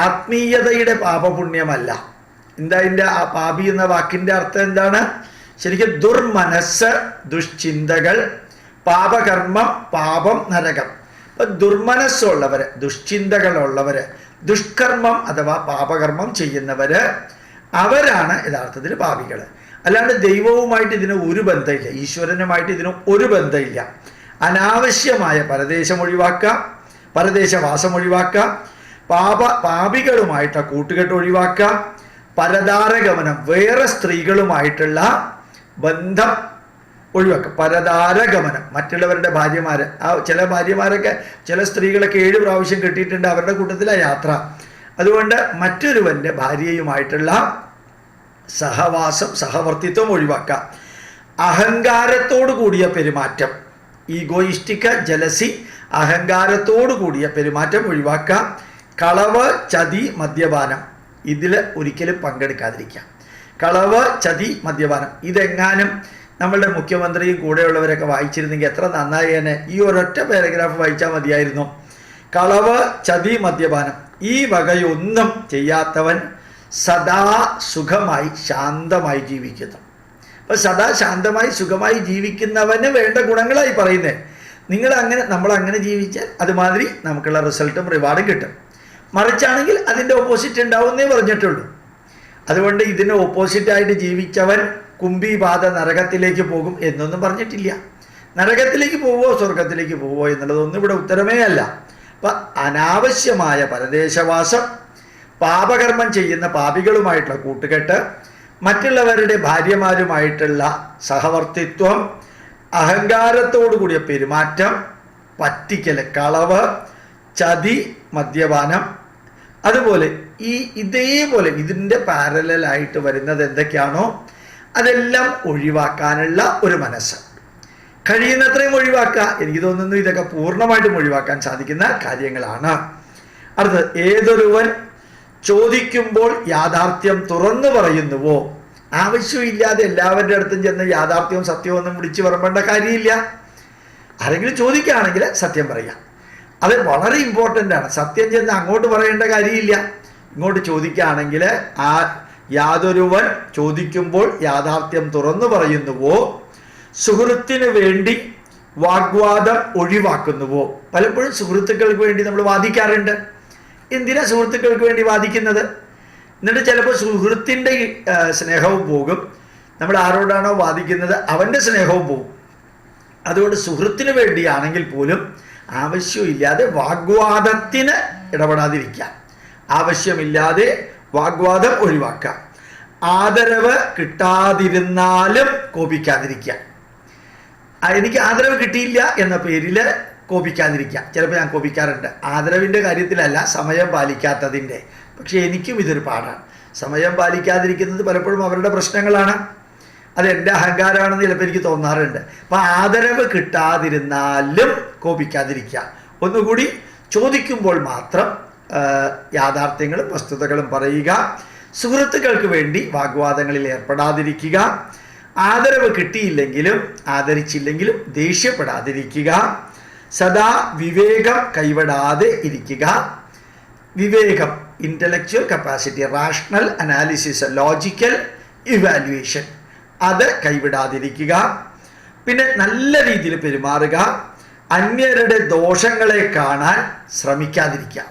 ആത്മീയതയുടെ പാപപുണ്യമല്ല. എന്താ അതിൻ്റെ ആ പാപി എന്ന വാക്കിൻ്റെ അർത്ഥം എന്താണ്? ശരിക്കും ദുർമനസ്, ദുഷ്ചിന്തകൾ, പാപകർമ്മം, പാപം, നരകം. അപ്പം ദുർമനസ്സുള്ളവർ, ദുഷ്ചിന്തകളുള്ളവർ, ദുഷ്കർമ്മം അഥവാ പാപകർമ്മം ചെയ്യുന്നവർ, അവരാണ് യഥാർത്ഥത്തിൽ പാപികൾ. അല്ലാണ്ട് ദൈവവുമായിട്ട് ഇതിന് ഒരു ബന്ധമില്ല, ഈശ്വരനുമായിട്ട് ഇതിന് ഒരു ബന്ധമില്ല. അനാവശ്യമായ പരദേശം ഒഴിവാക്കുക, പരദേശവാസം ഒഴിവാക്കുക, പാപികളുമായിട്ട് കൂട്ടുകെട്ട് ഒഴിവാക്കുക, പരദാരഗമനം, വേറെ സ്ത്രീകളുമായിട്ടുള്ള ബന്ധം ഒഴിവാക്കുക. പരദാരഗമനം, മറ്റുള്ളവരുടെ ഭാര്യമാർ, ചില ഭാര്യമാരൊക്കെ, ചില സ്ത്രീകളൊക്കെ 7 പ്രാവശ്യം കെട്ടിയിട്ടുണ്ട്, അവരുടെ കൂട്ടത്തിലാണ് യാത്ര. അതുകൊണ്ട് മറ്റൊരുവൻ്റെ ഭാര്യയുമായിട്ടുള്ള സഹവാസം, സഹവർത്തിത്വം ഒഴിവാക്കുക. അഹങ്കാരത്തോടു കൂടിയ പെരുമാറ്റം, ഈഗോയിസ്റ്റിക്, ജലസി, അഹങ്കാരത്തോടു കൂടിയ പെരുമാറ്റം ഒഴിവാക്കുക. കളവ്, ചതി, മദ്യപാനം, ഇതിൽ ഒരിക്കലും പങ്കെടുക്കാതിരിക്കുക. കളവ്, ചതി, മദ്യപാനം, ഇതെങ്ങാനും നമ്മളുടെ മുഖ്യമന്ത്രിയും കൂടെയുള്ളവരൊക്കെ വായിച്ചിരുന്നെങ്കിൽ എത്ര നന്നായേനെ. ഈ ഒരൊറ്റ പാരഗ്രാഫ് വായിച്ചാൽ മതിയായിരുന്നു. കളവ്, ചതി, മദ്യപാനം, ഈ വകയൊന്നും ചെയ്യാത്തവൻ സദാ സുഖമായി ശാന്തമായി ജീവിക്കുന്നു. അപ്പം സദാ ശാന്തമായി സുഖമായി ജീവിക്കുന്നവന് വേണ്ട ഗുണങ്ങളായി പറയുന്നത്. നമ്മളങ്ങനെ ജീവിച്ചാൽ അതുമാതിരി നമുക്കുള്ള റിസൾട്ടും റിവാർഡും കിട്ടും. മറിച്ചാണെങ്കിൽ അതിൻ്റെ ഓപ്പോസിറ്റ് ഉണ്ടാവുന്നേ പറഞ്ഞിട്ടുള്ളൂ. അതുകൊണ്ട് ഇതിന് ഓപ്പോസിറ്റായിട്ട് ജീവിച്ചവൻ കുംഭീപാത നരകത്തിലേക്ക് പോകും എന്നൊന്നും പറഞ്ഞിട്ടില്ല. നരകത്തിലേക്ക് പോവോ സ്വർഗത്തിലേക്ക് പോവോ എന്നുള്ളതൊന്നും ഇവിടെ ഉത്തരമേ അല്ല. അപ്പം അനാവശ്യമായ പരദേശവാസം, പാപകർമ്മം ചെയ്യുന്ന പാപികളുമായിട്ടുള്ള കൂട്ടുകെട്ട്, മറ്റുള്ളവരുടെ ഭാര്യമാരുമായിട്ടുള്ള സഹവർത്തിത്വം, അഹങ്കാരത്തോടു കൂടിയ പെരുമാറ്റം, പറ്റിക്കൽ, കളവ്, ചതി, മദ്യപാനം, അതുപോലെ ഇതേപോലെ ഇതിൻ്റെ പാരലായിട്ട് വരുന്നത് എന്തൊക്കെയാണോ അതെല്ലാം ഒഴിവാക്കാനുള്ള ഒരു മനസ്സ്, കഴിയുന്നത്രയും ഒഴിവാക്കുക. എനിക്ക് തോന്നുന്നു ഇതൊക്കെ പൂർണ്ണമായിട്ടും ഒഴിവാക്കാൻ സാധിക്കുന്ന കാര്യങ്ങളാണ്. അടുത്തത്, ഏതൊരുവൻ ചോദിക്കുമ്പോൾ യാഥാർത്ഥ്യം തുറന്നു പറയുന്നുവോ. ആവശ്യമില്ലാതെ എല്ലാവരുടെ അടുത്തും ചെന്ന് യാഥാർത്ഥ്യവും സത്യവും ഒന്നും വിളിച്ചു പറയേണ്ട കാര്യമില്ല. ആരെങ്കിലും ചോദിക്കുകയാണെങ്കിൽ സത്യം പറയാം, അത് വളരെ ഇമ്പോർട്ടൻ്റ് ആണ്. സത്യം ചെന്ന് അങ്ങോട്ട് പറയേണ്ട കാര്യമില്ല. ഇങ്ങോട്ട് ചോദിക്കുകയാണെങ്കിൽ യാതൊരുവൻ ചോദിക്കുമ്പോൾ യാഥാർത്ഥ്യം തുറന്നു പറയുന്നുവോ, സുഹൃത്തിന് വേണ്ടി വാഗ്വാദം ഒഴിവാക്കുന്നുവോ. പലപ്പോഴും സുഹൃത്തുക്കൾക്ക് വേണ്ടി നമ്മൾ വാദിക്കാറുണ്ട്. എന്തിനാ സുഹൃത്തുക്കൾക്ക് വേണ്ടി വാദിക്കുന്നത്? എന്നിട്ട് ചിലപ്പോൾ സുഹൃത്തിൻ്റെ സ്നേഹവും പോകും, നമ്മൾ ആരോടാണോ വാദിക്കുന്നത് അവൻ്റെ സ്നേഹവും പോകും. അതുകൊണ്ട് സുഹൃത്തിന് വേണ്ടിയാണെങ്കിൽ പോലും ആവശ്യമില്ലാതെ വാഗ്വാദത്തിന് ഇടപെടാതിരിക്കാം. ആവശ്യമില്ലാതെ വാഗ്വാദം ഒഴിവാക്കാം. ആദരവ് കിട്ടാതിരുന്നാലും കോപിക്കാതിരിക്കാം. എനിക്ക് ആദരവ് കിട്ടിയില്ല എന്ന പേരിൽ കോപിക്കാതിരിക്കാം. ചിലപ്പോൾ ഞാൻ കോപിക്കാറുണ്ട്, ആദരവിൻ്റെ കാര്യത്തിലല്ല, സമയം പാലിക്കാത്തതിൻ്റെ. പക്ഷേ എനിക്കും ഇതൊരു പാടാണ്. സമയം പാലിക്കാതിരിക്കുന്നത് പലപ്പോഴും അവരുടെ പ്രശ്നങ്ങളാണ്, അത് എൻ്റെ അഹങ്കാരമാണെന്ന് ചിലപ്പോൾ എനിക്ക് തോന്നാറുണ്ട്. അപ്പം ആദരവ് കിട്ടാതിരുന്നാലും കോപിക്കാതിരിക്കുക. ഒന്നുകൂടി ചോദിക്കുമ്പോൾ മാത്രം യാഥാർത്ഥ്യങ്ങളും വസ്തുതകളും പറയുക. സുഹൃത്തുക്കൾക്ക് വേണ്ടി വാഗ്വാദങ്ങളിൽ ഏർപ്പെടാതിരിക്കുക. ആദരവ് കിട്ടിയില്ലെങ്കിലും ആദരിച്ചില്ലെങ്കിലും ദേഷ്യപ്പെടാതിരിക്കുക. സദാ വിവേകം കൈവിടാതെ ഇരിക്കുക. വിവേകം, intellectual capacity, rational analysis, logical evaluation, അത് കൈവിടാതിരിക്കുക. പിന്നെ നല്ല രീതിയിൽ പെരുമാറുക. അന്യരുടെ ദോഷങ്ങളെ കാണാൻ ശ്രമിക്കാതിരിക്കുക.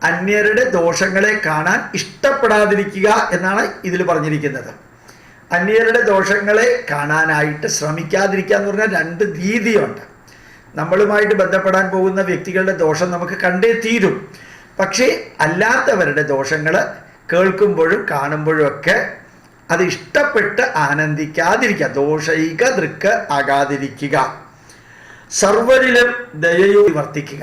അന്യരുടെ ദോഷങ്ങളെ കാണാൻ ഇഷ്ടപ്പെടാതിരിക്കുക എന്നാണ് ഇതിൽ പറഞ്ഞിരിക്കുന്നത്. അന്യരുടെ ദോഷങ്ങളെ കാണാനായിട്ട് ശ്രമിക്കാതിരിക്കുക എന്ന് പറഞ്ഞാൽ രണ്ട് രീതിയുണ്ട്. നമ്മളുമായിട്ട് ബന്ധപ്പെടാൻ പോകുന്ന വ്യക്തികളുടെ ദോഷം നമുക്ക് കണ്ടേ തീരും. പക്ഷേ അല്ലാത്തവരുടെ ദോഷങ്ങൾ കേൾക്കുമ്പോഴും കാണുമ്പോഴും ഒക്കെ അത് ഇഷ്ടപ്പെട്ട് ആനന്ദിക്കാതിരിക്കുക. ദോഷൈക ദൃക്ക് ആകാതിരിക്കുക. സർവരിലും ദയയോടെ വർത്തിക്കുക.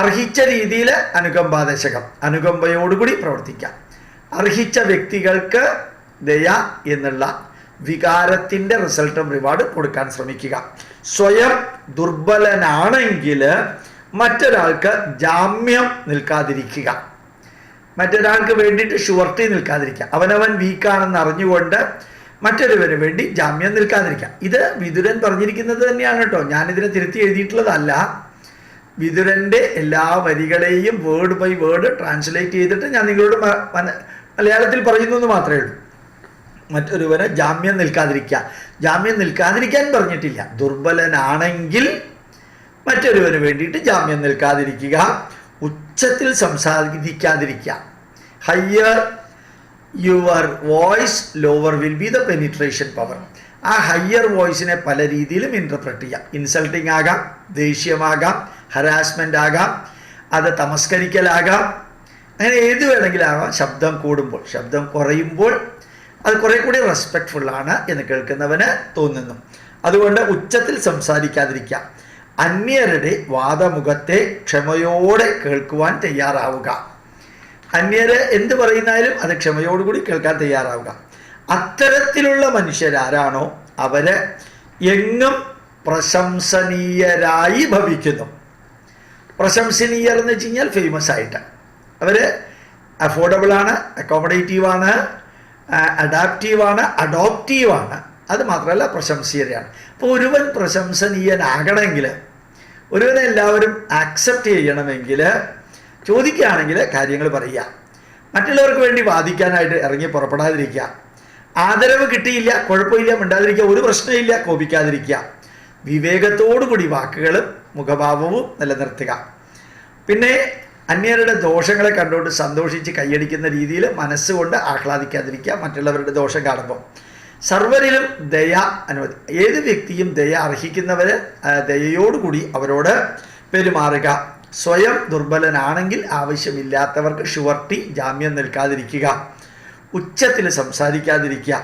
അർഹിച്ച രീതിയിൽ അനുകമ്പാദശകം, അനുകമ്പയോടുകൂടി പ്രവർത്തിക്കാം. അർഹിച്ച വ്യക്തികൾക്ക് ദയ എന്നുള്ള വികാരത്തിൻ്റെ റിസൾട്ടും റിവാർഡ് കൊടുക്കാൻ ശ്രമിക്കുക. സ്വയം ദുർബലനാണെങ്കിൽ മറ്റൊരാൾക്ക് ജാമ്യം നിൽക്കാതിരിക്കുക. മറ്റൊരാൾക്ക് വേണ്ടിയിട്ട് ഷുവർട്ടി നിൽക്കാതിരിക്കുക. അവനവൻ വീക്കാണെന്ന് അറിഞ്ഞുകൊണ്ട് മറ്റൊരുവന് വേണ്ടി ജാമ്യം നിൽക്കാതിരിക്കുക. ഇത് വിതുരൻ പറഞ്ഞിരിക്കുന്നത് തന്നെയാണ് കേട്ടോ, ഞാനിതിനെ തിരുത്തി എഴുതിയിട്ടുള്ളതല്ല. വിതുരൻ്റെ എല്ലാ വരികളെയും വേർഡ് ബൈ വേർഡ് ട്രാൻസ്ലേറ്റ് ചെയ്തിട്ട് ഞാൻ നിങ്ങളോട് മലയാളത്തിൽ പറയുന്നു എന്ന് മാത്രമേ ഉള്ളൂ. മറ്റൊരുവന് ജാമ്യം നിൽക്കാതിരിക്കുക. ജാമ്യം നിൽക്കാതിരിക്കാൻ പറഞ്ഞിട്ടില്ല. ദുർബലനാണെങ്കിൽ മറ്റൊരുവന് വേണ്ടിയിട്ട് ജാമ്യം നിൽക്കാതിരിക്കുക. ഉച്ചത്തിൽ സംസാരിക്കാതിരിക്കുക. Higher your voice lower will be the penetration power. ആ ഹയ്യർ വോയിസിനെ പല രീതിയിലും ഇൻ്റർപ്രറ്റ് ചെയ്യാം. ഇൻസൾട്ടിങ് ആകാം, ദേഷ്യമാകാം, ഹരാസ്മെൻ്റ് ആകാം, അത് തമസ്കരിക്കലാകാം, അങ്ങനെ ഏത് വേണമെങ്കിലും ആകാം. ശബ്ദം കൂടുമ്പോൾ, ശബ്ദം കുറയുമ്പോൾ അത് കുറെ കൂടി റെസ്പെക്ട്ഫുള്ളാണ് എന്ന് കേൾക്കുന്നവന് തോന്നുന്നു. അതുകൊണ്ട് ഉച്ചത്തിൽ സംസാരിക്കാതിരിക്കുക. അന്യരുടെ വാദമുഖത്തെ ക്ഷമയോടെ കേൾക്കുവാൻ തയ്യാറാവുക. അന്യര് എന്ത് പറയുന്നാലും അത് ക്ഷമയോടുകൂടി കേൾക്കാൻ തയ്യാറാവുക. അത്തരത്തിലുള്ള മനുഷ്യരാരാണോ അവര് എങ്ങും പ്രശംസനീയരായി ഭവിക്കുന്നു. പ്രശംസനീയർ എന്ന് വെച്ച് കഴിഞ്ഞാൽ ഫേമസ് ആയിട്ട് അവര് അഫോർഡബിളാണ്, അക്കോമഡേറ്റീവാണ്, അഡാപ്റ്റീവാണ്, അഡോപ്റ്റീവാണ്. അത് മാത്രമല്ല പ്രശംസീയരാണ്. അപ്പോൾ ഒരുവൻ പ്രശംസനീയനാകണമെങ്കിൽ, ഒരുവനെ എല്ലാവരും ആക്സെപ്റ്റ് ചെയ്യണമെങ്കിൽ, ചോദിക്കുകയാണെങ്കിൽ കാര്യങ്ങൾ പറയുക. മറ്റുള്ളവർക്ക് വേണ്ടി വാദിക്കാനായിട്ട് ഇറങ്ങി പുറപ്പെടാതിരിക്കുക. ആദരവ് കിട്ടിയില്ല, കുഴപ്പമില്ല, മിണ്ടാതിരിക്കുക, ഒരു പ്രശ്നമില്ല, കോപിക്കാതിരിക്കുക. വിവേകത്തോടുകൂടി വാക്കുകളും മുഖഭാവവും നിലനിർത്തുക. പിന്നെ അന്യരുടെ ദോഷങ്ങളെ കണ്ടുകൊണ്ട് സന്തോഷിച്ച് കൈയടിക്കുന്ന രീതിയിൽ മനസ്സുകൊണ്ട് ആഹ്ലാദിക്കാതിരിക്കുക മറ്റുള്ളവരുടെ ദോഷം കാണുമ്പോൾ. സർവരിലും ദയ അനുവദി. ഏത് വ്യക്തിയും ദയ അർഹിക്കുന്നവർ ദയയോടുകൂടി അവരോട് പെരുമാറുക. സ്വയം ദുർബലനാണെങ്കിൽ ആവശ്യമില്ലാത്തവർക്ക് ഷുവർട്ടി, ജാമ്യം നിൽക്കാതിരിക്കുക. ഉച്ചത്തിൽ സംസാരിക്കാതിരിക്കുക.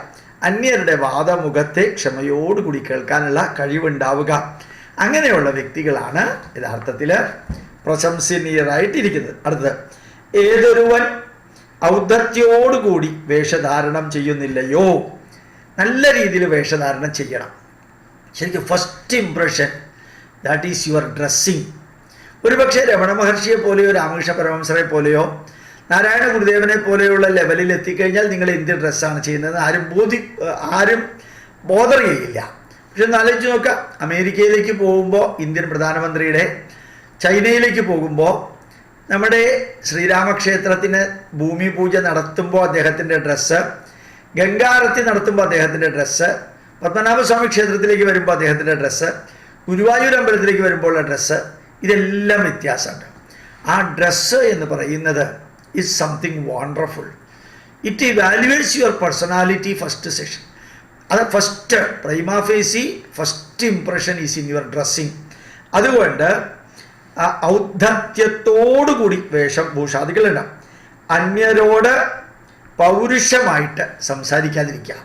അന്യരുടെ വാദമുഖത്തെ ക്ഷമയോടുകൂടി കേൾക്കാനുള്ള കഴിവുണ്ടാവുക. അങ്ങനെയുള്ള വ്യക്തികളാണ് യഥാർത്ഥത്തിൽ പ്രശംസനീയരായിട്ടിരിക്കുന്നത്. അടുത്തത്, ഏതൊരുവൻ ഔദ്ധത്യോടുകൂടി വേഷധാരണം ചെയ്യുന്നില്ലയോ. നല്ല രീതിയിൽ വേഷധാരണം ചെയ്യണം. ശരിക്കും first impression, that is your dressing. ഒരുപക്ഷെ രമണ മഹർഷിയെ പോലെയോ രാമകൃഷ്ണ പരമഹംസരെ പോലെയോ നാരായണ ഗുരുദേവനെ പോലെയുള്ള ലെവലിൽ എത്തിക്കഴിഞ്ഞാൽ നിങ്ങൾ എന്ത് ഡ്രസ്സാണ് ചെയ്യുന്നത് ആരും ബോധർ ചെയ്യില്ല. പക്ഷെ ഒന്ന് ആലോചിച്ച് നോക്കുക, അമേരിക്കയിലേക്ക് പോകുമ്പോൾ ഇന്ത്യൻ പ്രധാനമന്ത്രിയുടെ, ചൈനയിലേക്ക് പോകുമ്പോൾ നമ്മുടെ ശ്രീരാമക്ഷേത്രത്തിന് ഭൂമി പൂജ നടത്തുമ്പോൾ അദ്ദേഹത്തിൻ്റെ ഡ്രസ്സ്, ഗംഗാരത്തി നടത്തുമ്പോൾ അദ്ദേഹത്തിൻ്റെ ഡ്രസ്സ്, പത്മനാഭസ്വാമി ക്ഷേത്രത്തിലേക്ക് വരുമ്പോൾ അദ്ദേഹത്തിൻ്റെ ഡ്രസ്സ്, ഗുരുവായൂർ അമ്പലത്തിലേക്ക് വരുമ്പോഴുള്ള ഡ്രസ്സ്, ഇതെല്ലാം വ്യത്യാസമുണ്ട്. ആ ഡ്രസ്സ് എന്ന് പറയുന്നത് is something wonderful. It evaluates your personality first session. അത് first prima facie first impression is in your dressing. അതുകൊണ്ട് ആ ഔദ്ധത്യത്തോടുകൂടി വേഷഭൂഷാദികളുണ്ടാവും. അന്യരോട് പൗരുഷമായിട്ട് സംസാരിക്കാതിരിക്കുക.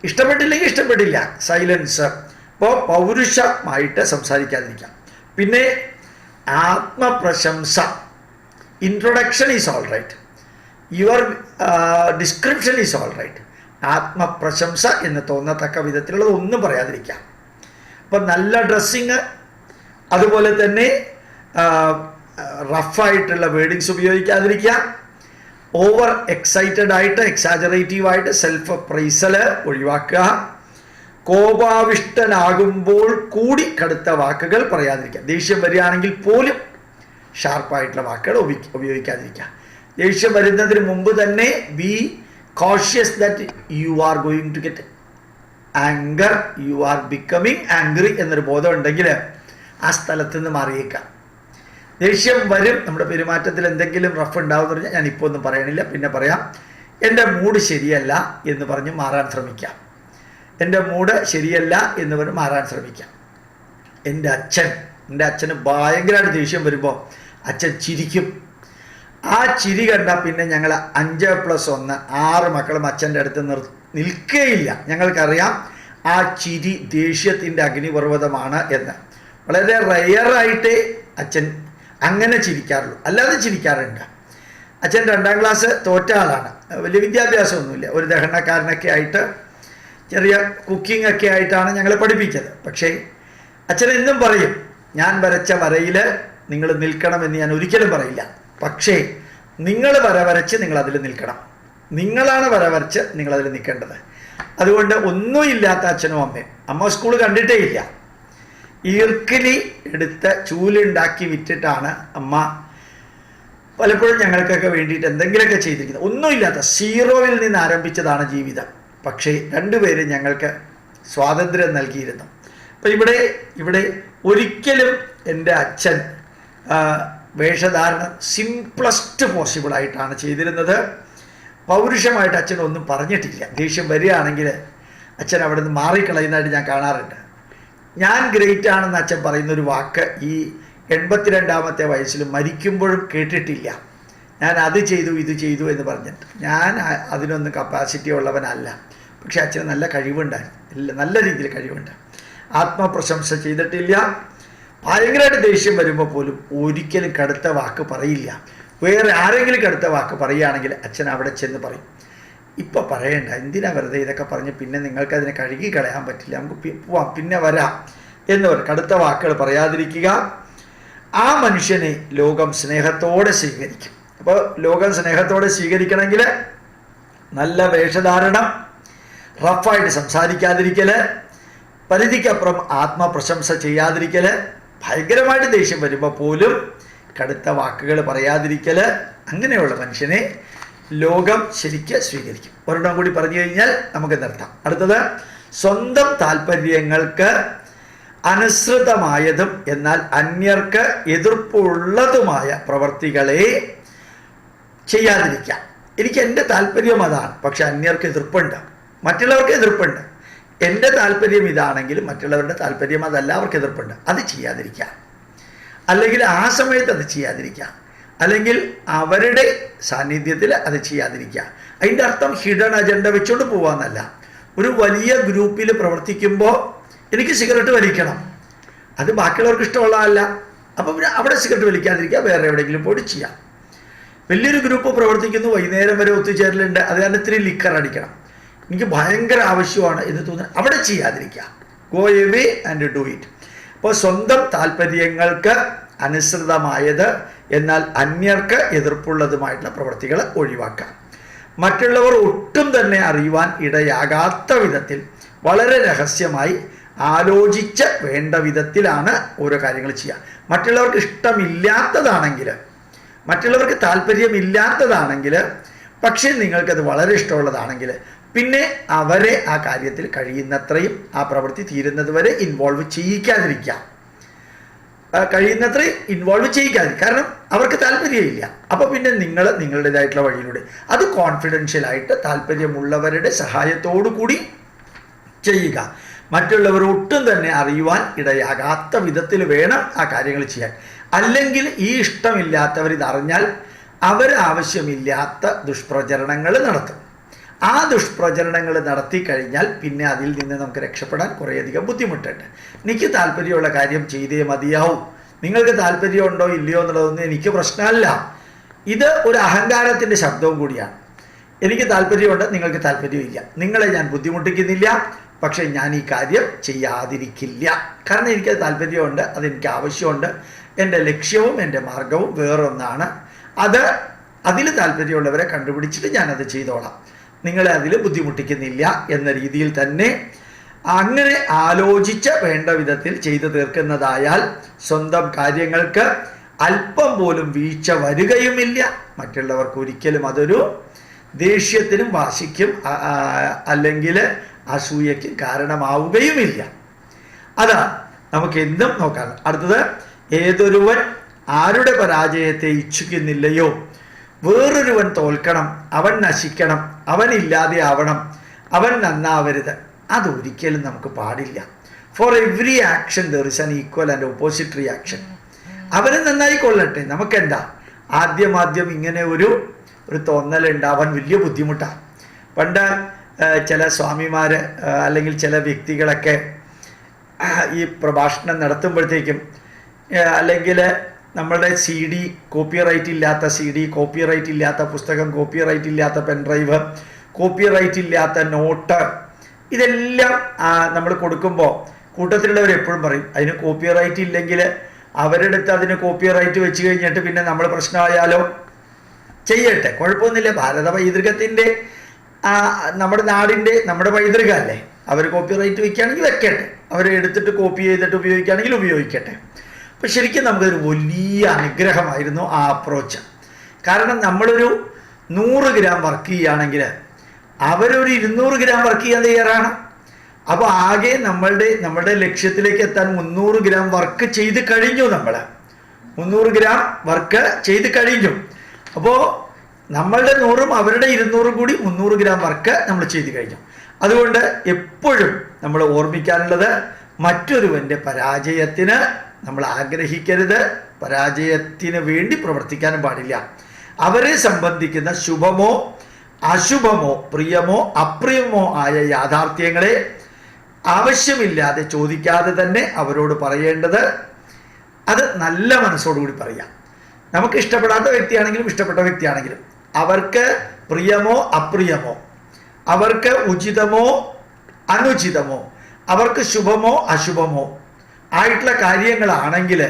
ഇഷ്ടപ്പെട്ടില്ലെങ്കിൽ ഇഷ്ടപ്പെട്ടില്ല, സൈലൻസ്. അപ്പോൾ പൗരുഷമായിട്ട് സംസാരിക്കാതിരിക്കുക. പിന്നെ ആത്മപ്രശംസ. Introduction is all right, your description is all right. ആത്മപ്രശംസ എന്ന് തോന്നത്തക്ക വിധത്തിലുള്ളത് ഒന്നും പറയാതിരിക്കുക. അപ്പം നല്ല ഡ്രസ്സിങ്, അതുപോലെ തന്നെ റഫായിട്ടുള്ള വേർഡിങ്സ് ഉപയോഗിക്കാതിരിക്കുക. ഓവർ എക്സൈറ്റഡ് ആയിട്ട് എക്സാജറേറ്റീവായിട്ട് സെൽഫ് പ്രൈസൽ ഒഴിവാക്കുക. കോപാവിഷ്ടനാകുമ്പോൾ കൂടി കടുത്ത വാക്കുകൾ പറയാതിരിക്കുക. ദേഷ്യം വരികയാണെങ്കിൽ പോലും ഷാർപ്പായിട്ടുള്ള വാക്കുകൾ ഉപയോഗിക്കാതിരിക്കുക. ദേഷ്യം വരുന്നതിന് മുമ്പ് തന്നെ be cautious that you are going to get anger, you are becoming angry എന്നൊരു ബോധം ഉണ്ടെങ്കിൽ ആ സ്ഥലത്ത് നിന്ന് മാറിയേക്കാം. ദേഷ്യം വരും, നമ്മുടെ പെരുമാറ്റത്തിൽ എന്തെങ്കിലും റഫ് ഉണ്ടാവും എന്ന് പറഞ്ഞാൽ ഞാനിപ്പോൾ ഒന്നും പറയണില്ല, പിന്നെ പറയാം. എൻ്റെ മൂഡ് ശരിയല്ല എന്ന് പറഞ്ഞ് മാറാൻ ശ്രമിക്കാം. എൻ്റെ മൂഡ് ശരിയല്ല എന്ന് പറഞ്ഞ് മാറാൻ ശ്രമിക്കാം. എൻ്റെ അച്ഛന് ഭയങ്കരമായിട്ട് ദേഷ്യം വരുമ്പോൾ അച്ഛൻ ചിരിക്കും. ആ ചിരി കണ്ടാൽ പിന്നെ ഞങ്ങൾ 5+1 6 മക്കളും അച്ഛൻ്റെ അടുത്ത് നിൽക്കുകയില്ല. ഞങ്ങൾക്കറിയാം ആ ചിരി ദേഷ്യത്തിൻ്റെ അഗ്നിപർവ്വതമാണ് എന്ന്. വളരെ റെയറായിട്ടേ അച്ഛൻ അങ്ങനെ ചിരിക്കാറുള്ളൂ, അല്ലാതെ ചിരിക്കാറുണ്ട്. അച്ഛൻ 2ാം ക്ലാസ് തോറ്റ ആളാണ്, വലിയ വിദ്യാഭ്യാസമൊന്നുമില്ല, ഒരു ദഹനക്കാരനൊക്കെ ആയിട്ട് ചെറിയ കുക്കിംഗ് ഒക്കെ ആയിട്ടാണ് ഞങ്ങളെ പഠിപ്പിച്ചത്. പക്ഷേ അച്ഛൻ എന്നും പറയും, ഞാൻ വരച്ച വരയിൽ നിങ്ങൾ നിൽക്കണമെന്ന് ഞാൻ ഒരിക്കലും പറയില്ല. പക്ഷേ നിങ്ങൾ വര വരച്ച് നിങ്ങളതിൽ നിൽക്കണം, നിങ്ങളാണ് വര വരച്ച് നിങ്ങളതിൽ നിൽക്കേണ്ടത്. അതുകൊണ്ട് ഒന്നുമില്ലാത്ത അച്ഛനും അമ്മയും, അമ്മ സ്കൂൾ കണ്ടിട്ടേ ഇല്ല, ഈർക്കിലി എടുത്ത് ചൂലുണ്ടാക്കി വിറ്റിട്ടാണ് അമ്മ പലപ്പോഴും ഞങ്ങൾക്കൊക്കെ വേണ്ടിയിട്ട് എന്തെങ്കിലുമൊക്കെ ചെയ്തിരിക്കുന്നത്. ഒന്നുമില്ലാത്ത സീറോയിൽ നിന്ന് ആരംഭിച്ചതാണ് ജീവിതം. പക്ഷേ രണ്ടുപേരും ഞങ്ങൾക്ക് സ്വാതന്ത്ര്യം നൽകിയിരുന്നു. അപ്പം ഇവിടെ ഒരിക്കലും എൻ്റെ അച്ഛൻ വേഷധാരണം സിംപ്ലസ്റ്റ് പോസിബിളായിട്ടാണ് ചെയ്തിരുന്നത്. പൗരുഷമായിട്ട് അച്ഛനൊന്നും പറഞ്ഞിട്ടില്ല. ദേഷ്യം വരികയാണെങ്കിൽ അച്ഛൻ അവിടെ നിന്ന് മാറിക്കളയുന്നതായിട്ട് ഞാൻ കാണാറുണ്ട്. ഞാൻ ഗ്രേറ്റ് ആണെന്ന് അച്ഛൻ പറയുന്നൊരു വാക്ക് ഈ 82ാമത്തെ വയസ്സിൽ മരിക്കുമ്പോഴും കേട്ടിട്ടില്ല. ഞാൻ അത് ചെയ്തു ഇത് ചെയ്തു എന്ന് പറഞ്ഞിട്ട്. ഞാൻ അതിനൊന്നും കപ്പാസിറ്റി ഉള്ളവനല്ല. പക്ഷെ അച്ഛന് നല്ല കഴിവുണ്ടായിരുന്നു, നല്ല രീതിയിൽ കഴിവുണ്ട്. ആത്മപ്രശംസ ചെയ്തിട്ടില്ല. ഭയങ്കരമായിട്ട് ദേഷ്യം വരുമ്പോൾ പോലും ഒരിക്കലും കടുത്ത വാക്ക് പറയില്ല. വേറെ ആരെങ്കിലും കടുത്ത വാക്ക് പറയുകയാണെങ്കിൽ അച്ഛൻ അവിടെ ചെന്ന് പറയും, ഇപ്പം പറയണ്ട, എന്തിനാ വെറുതെ ഇതൊക്കെ പറഞ്ഞ് പിന്നെ നിങ്ങൾക്കതിനെ കഴുകി കളയാൻ പറ്റില്ല, നമുക്ക് പോവാം, പിന്നെ വരാം എന്ന് പറയും. കടുത്ത വാക്കുകൾ പറയാതിരിക്കുക. ആ മനുഷ്യനെ ലോകം സ്നേഹത്തോടെ സ്വീകരിക്കും. അപ്പോൾ ലോകം സ്നേഹത്തോടെ സ്വീകരിക്കണമെങ്കിൽ നല്ല വേഷധാരണം, റഫായിട്ട് സംസാരിക്കാതിരിക്കൽ, പരിധിക്കപ്പുറം ആത്മപ്രശംസ ചെയ്യാതിരിക്കൽ, ഭയങ്കരമായിട്ട് ദേഷ്യം വരുമ്പോൾ പോലും കടുത്ത വാക്കുകൾ പറയാതിരിക്കൽ, അങ്ങനെയുള്ള മനുഷ്യനെ ലോകം ശരിക്ക് സ്വീകരിക്കും. ഒരെണ്ണം കൂടി പറഞ്ഞു കഴിഞ്ഞാൽ നമുക്ക് നിർത്താം. അടുത്തത്, സ്വന്തം താല്പര്യങ്ങൾക്ക് അനുസൃതമായതും എന്നാൽ അന്യർക്ക് എതിർപ്പുള്ളതുമായ പ്രവർത്തികളെ ചെയ്യാതിരിക്കാം. എനിക്ക് എൻ്റെ താല്പര്യം അതാണ്, പക്ഷെ അന്യർക്ക് എതിർപ്പുണ്ട്, മറ്റുള്ളവർക്ക് എതിർപ്പുണ്ട്. എൻ്റെ താല്പര്യം ഇതാണെങ്കിലും മറ്റുള്ളവരുടെ താല്പര്യം അതല്ല, അവർക്ക് എതിർപ്പുണ്ട്. അത് ചെയ്യാതിരിക്കാം, അല്ലെങ്കിൽ ആ സമയത്ത് അത് ചെയ്യാതിരിക്കാം, അല്ലെങ്കിൽ അവരുടെ സാന്നിധ്യത്തിൽ അത് ചെയ്യാതിരിക്കുക. അതിൻ്റെ അർത്ഥം ഹിഡൻ അജണ്ട വെച്ചുകൊണ്ട് പോകാമെന്നല്ല. ഒരു വലിയ ഗ്രൂപ്പിൽ പ്രവർത്തിക്കുമ്പോൾ എനിക്ക് സിഗരറ്റ് വലിക്കണം, അത് ബാക്കിയുള്ളവർക്ക് ഇഷ്ടമുള്ളതല്ല, അപ്പം അവിടെ സിഗരറ്റ് വലിക്കാതിരിക്കുക, വേറെ എവിടെയെങ്കിലും പോയിട്ട് ചെയ്യാം. വലിയൊരു ഗ്രൂപ്പ് പ്രവർത്തിക്കുന്നു, വൈകുന്നേരം വരെ ഒത്തുചേരലുണ്ട്, അത് കാരണം ഇത്തിരി ലിക്കർ അടിക്കണം, എനിക്ക് ഭയങ്കര ആവശ്യമാണ് എന്ന് തോന്നുന്നത്, അവിടെ ചെയ്യാതിരിക്കുക. Go away and do it. അപ്പോൾ സ്വന്തം താല്പര്യങ്ങൾക്ക് അനുസൃതമായത് എന്നാൽ അന്യർക്ക് എതിർപ്പുള്ളതുമായിട്ടുള്ള പ്രവൃത്തികൾ ഒഴിവാക്കാം. മറ്റുള്ളവർ ഒട്ടും തന്നെ അറിയുവാൻ ഇടയാകാത്ത വിധത്തിൽ വളരെ രഹസ്യമായി ആലോചിച്ച് വേണ്ട വിധത്തിലാണ് ഓരോ കാര്യങ്ങൾ ചെയ്യുക. മറ്റുള്ളവർക്ക് ഇഷ്ടമില്ലാത്തതാണെങ്കിൽ, മറ്റുള്ളവർക്ക് താല്പര്യമില്ലാത്തതാണെങ്കിൽ, പക്ഷേ നിങ്ങൾക്കത് വളരെ ഇഷ്ടമുള്ളതാണെങ്കിൽ പിന്നെ അവരെ ആ കാര്യത്തിൽ കഴിയുന്നത്രയും ആ പ്രവൃത്തി തീരുന്നത് വരെ ഇൻവോൾവ് ചെയ്യിക്കാതിരിക്കുക. കഴിയുന്നത്രയും ഇൻവോൾവ് ചെയ്യിക്കാതിരിക്കുക. കാരണം അവർക്ക് താല്പര്യമില്ല. അപ്പോൾ പിന്നെ നിങ്ങൾ നിങ്ങളുടേതായിട്ടുള്ള വഴിയിലൂടെ അത് കോൺഫിഡൻഷ്യലായിട്ട് താല്പര്യമുള്ളവരുടെ സഹായത്തോടു കൂടി ചെയ്യുക. മറ്റുള്ളവർ ഒട്ടും തന്നെ അറിയുവാൻ ഇടയാകാത്ത വിധത്തിൽ വേണം ആ കാര്യങ്ങൾ ചെയ്യാൻ. അല്ലെങ്കിൽ ഈ ഇഷ്ടമില്ലാത്തവർ ഇതറിഞ്ഞാൽ അവർ ആവശ്യമില്ലാത്ത ദുഷ്പ്രചരണങ്ങൾ നടത്തും. ആ ദുഷ്പ്രചരണങ്ങൾ നടത്തി കഴിഞ്ഞാൽ പിന്നെ അതിൽ നിന്ന് നമുക്ക് രക്ഷപ്പെടാൻ കുറേയധികം ബുദ്ധിമുട്ടുണ്ട്. എനിക്ക് താല്പര്യമുള്ള കാര്യം ചെയ്തേ മതിയാവും, നിങ്ങൾക്ക് താല്പര്യമുണ്ടോ ഇല്ലയോ എന്നുള്ളതൊന്നും എനിക്ക് പ്രശ്നമല്ല. ഇത് ഒരു അഹങ്കാരത്തിൻ്റെ ശബ്ദവും കൂടിയാണ്. എനിക്ക് താല്പര്യമുണ്ട്, നിങ്ങൾക്ക് താല്പര്യമില്ല, നിങ്ങളെ ഞാൻ ബുദ്ധിമുട്ടിക്കുന്നില്ല, പക്ഷേ ഞാൻ ഈ കാര്യം ചെയ്യാതിരിക്കില്ല. കാരണം എനിക്കത് താല്പര്യമുണ്ട്, അതെനിക്ക് ആവശ്യമുണ്ട്. എൻ്റെ ലക്ഷ്യവും എൻ്റെ മാർഗവും വേറൊന്നാണ്. അതിൽ താല്പര്യമുള്ളവരെ കണ്ടുപിടിച്ചിട്ട് ഞാനത് ചെയ്തോളാം, നിങ്ങളെ അതിൽ ബുദ്ധിമുട്ടിക്കുന്നില്ല എന്ന രീതിയിൽ തന്നെ അങ്ങനെ ആലോചിച്ച് വേണ്ട വിധത്തിൽ ചെയ്തു തീർക്കുന്നതായാൽ സ്വന്തം കാര്യങ്ങൾക്ക് അല്പം പോലും വീഴ്ച വരികയുമില്ല. മറ്റുള്ളവർക്ക് ഒരിക്കലും അതൊരു ദേഷ്യത്തിനും വാശിക്കും അല്ലെങ്കിൽ അസൂയയ്ക്കും കാരണമാവുകയുമില്ല. അതാണ് നമുക്ക് എന്തും നോക്കാം. അടുത്തത്, ഏതൊരുവൻ ആരുടെ പരാജയത്തെ ഇച്ഛിക്കുന്നില്ലയോ, വേറൊരുവൻ തോൽക്കണം, അവൻ നശിക്കണം, അവൻ ഇല്ലാതെ ആവണം, അവൻ നന്നാവരുത്, അതൊരിക്കലും നമുക്ക് പാടില്ല. For every action there is an equal and opposite reaction. അവന് നന്നായിക്കൊള്ളട്ടെ, നമുക്കെന്താ. ആദ്യം ഇങ്ങനെ ഒരു തോന്നലുണ്ടാവാൻ വലിയ ബുദ്ധിമുട്ടാണ്. പണ്ട് ചില സ്വാമിമാർ അല്ലെങ്കിൽ ചില വ്യക്തികളൊക്കെ ഈ പ്രഭാഷണം നടത്തുമ്പോഴത്തേക്കും, അല്ലെങ്കിൽ നമ്മളുടെ CD കോപ്പിറൈറ്റ് ഇല്ലാത്ത CD, കോപ്പിറൈറ്റ് ഇല്ലാത്ത പുസ്തകം, കോപ്പിറൈറ്റ് ഇല്ലാത്ത പെൻഡ്രൈവ്, കോപ്പിറൈറ്റ് ഇല്ലാത്ത നോട്ട്, ഇതെല്ലാം നമ്മൾ കൊടുക്കുമ്പോൾ കൂട്ടത്തിലുള്ളവർ എപ്പോഴും പറയും അതിന് കോപ്പിറൈറ്റ് ഇല്ലെങ്കിൽ അവരുടെ അടുത്ത് അതിന് കോപ്പിറൈറ്റ് വെച്ച് കഴിഞ്ഞിട്ട് പിന്നെ നമ്മൾ പ്രശ്നമായാലോ, ചെയ്യട്ടെ, കുഴപ്പമൊന്നുമില്ല. ഭാരത പൈതൃകത്തിൻ്റെ നമ്മുടെ നാടിൻ്റെ നമ്മുടെ പൈതൃകമല്ലേ, അവർ കോപ്പിറൈറ്റ് വയ്ക്കുകയാണെങ്കിൽ വെക്കട്ടെ, അവർ എടുത്തിട്ട് കോപ്പി ചെയ്തിട്ട് ഉപയോഗിക്കുകയാണെങ്കിൽ ഉപയോഗിക്കട്ടെ. അപ്പം ശരിക്കും നമുക്കൊരു വലിയ അനുഗ്രഹമായിരുന്നു ആ അപ്രോച്ച്. കാരണം നമ്മളൊരു 100 ഗ്രാം വർക്ക് ചെയ്യുകയാണെങ്കിൽ അവരൊരു 200 ഗ്രാം വർക്ക് ചെയ്യാൻ തയ്യാറാണ്. അപ്പോൾ ആകെ നമ്മളുടെ ലക്ഷ്യത്തിലേക്ക് എത്താൻ 300 ഗ്രാം വർക്ക് ചെയ്ത് കഴിഞ്ഞു. നമ്മൾ 300 ഗ്രാം വർക്ക് ചെയ്ത് കഴിഞ്ഞു. അപ്പോൾ നമ്മളുടെ 100ഉം അവരുടെ 200ഉം കൂടി 300 ഗ്രാം വർക്ക് നമ്മൾ ചെയ്ത് കഴിഞ്ഞു. അതുകൊണ്ട് എപ്പോഴും നമ്മൾ ഓർമ്മിക്കാനുള്ളത്, മറ്റൊരുവൻ്റെ പരാജയത്തിന് നമ്മൾ ആഗ്രഹിക്കരുത്, പരാജയത്തിന് വേണ്ടി പ്രവർത്തിക്കാനും പാടില്ല. അവരെ സംബന്ധിക്കുന്ന ശുഭമോ അശുഭമോ പ്രിയമോ അപ്രിയമോ ആയ യാഥാർത്ഥ്യങ്ങളെ ആവശ്യമില്ലാതെ ചോദിക്കാതെ തന്നെ അവരോട് പറയേണ്ടത്, അത് നല്ല മനസ്സോടുകൂടി പറയാം. നമുക്ക് ഇഷ്ടപ്പെടാത്ത വ്യക്തിയാണെങ്കിലും ഇഷ്ടപ്പെട്ട വ്യക്തിയാണെങ്കിലും അവർക്ക് പ്രിയമോ അപ്രിയമോ, അവർക്ക് ഉചിതമോ അനുചിതമോ, അവർക്ക് ശുഭമോ അശുഭമോ ആയിട്ടുള്ള കാര്യങ്ങളാണെങ്കിൽ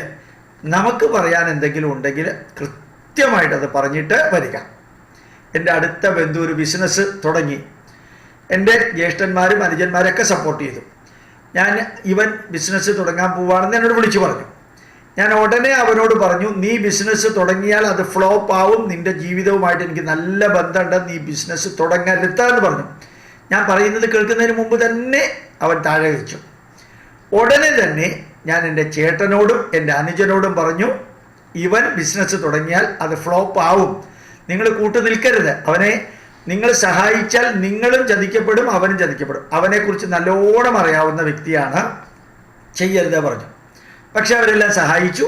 നമുക്ക് പറയാൻ എന്തെങ്കിലും ഉണ്ടെങ്കിൽ കൃത്യമായിട്ടത് പറഞ്ഞിട്ട് വരിക. എൻ്റെ അടുത്ത ബന്ധു ഒരു ബിസിനസ് തുടങ്ങി. എൻ്റെ ജ്യേഷ്ഠന്മാരും അനുജന്മാരൊക്കെ സപ്പോർട്ട് ചെയ്തു. ഇവൻ ബിസിനസ് തുടങ്ങാൻ പോവുകയാണെന്ന് എന്നോട് വിളിച്ചു പറഞ്ഞു. ഞാൻ ഉടനെ അവനോട് പറഞ്ഞു, നീ ബിസിനസ് തുടങ്ങിയാൽ അത് ഫ്ലോപ്പ് ആവും, നിൻ്റെ ജീവിതവുമായിട്ട് എനിക്ക് നല്ല ബന്ധമുണ്ട്, നീ ബിസിനസ് തുടങ്ങരുതെന്ന് പറഞ്ഞു. ഞാൻ പറയുന്നത് കേൾക്കുന്നതിന് മുമ്പ് തന്നെ അവൻ താഴെ വെച്ചു. ഉടനെ തന്നെ ഞാൻ എൻ്റെ ചേട്ടനോടും എൻ്റെ അനുജനോടും പറഞ്ഞു, ഇവൻ ബിസിനസ് തുടങ്ങിയാൽ അത് ഫ്ലോപ്പ് ആവും, നിങ്ങൾ കൂട്ടു നിൽക്കരുത്, അവനെ നിങ്ങൾ സഹായിച്ചാൽ നിങ്ങളും ചതിക്കപ്പെടും, അവനും ചതിക്കപ്പെടും, അവനെക്കുറിച്ച് നല്ലോണം അറിയാവുന്ന വ്യക്തിയാണ്, ചെയ്യരുത് പറഞ്ഞു. പക്ഷെ അവരെല്ലാം സഹായിച്ചു.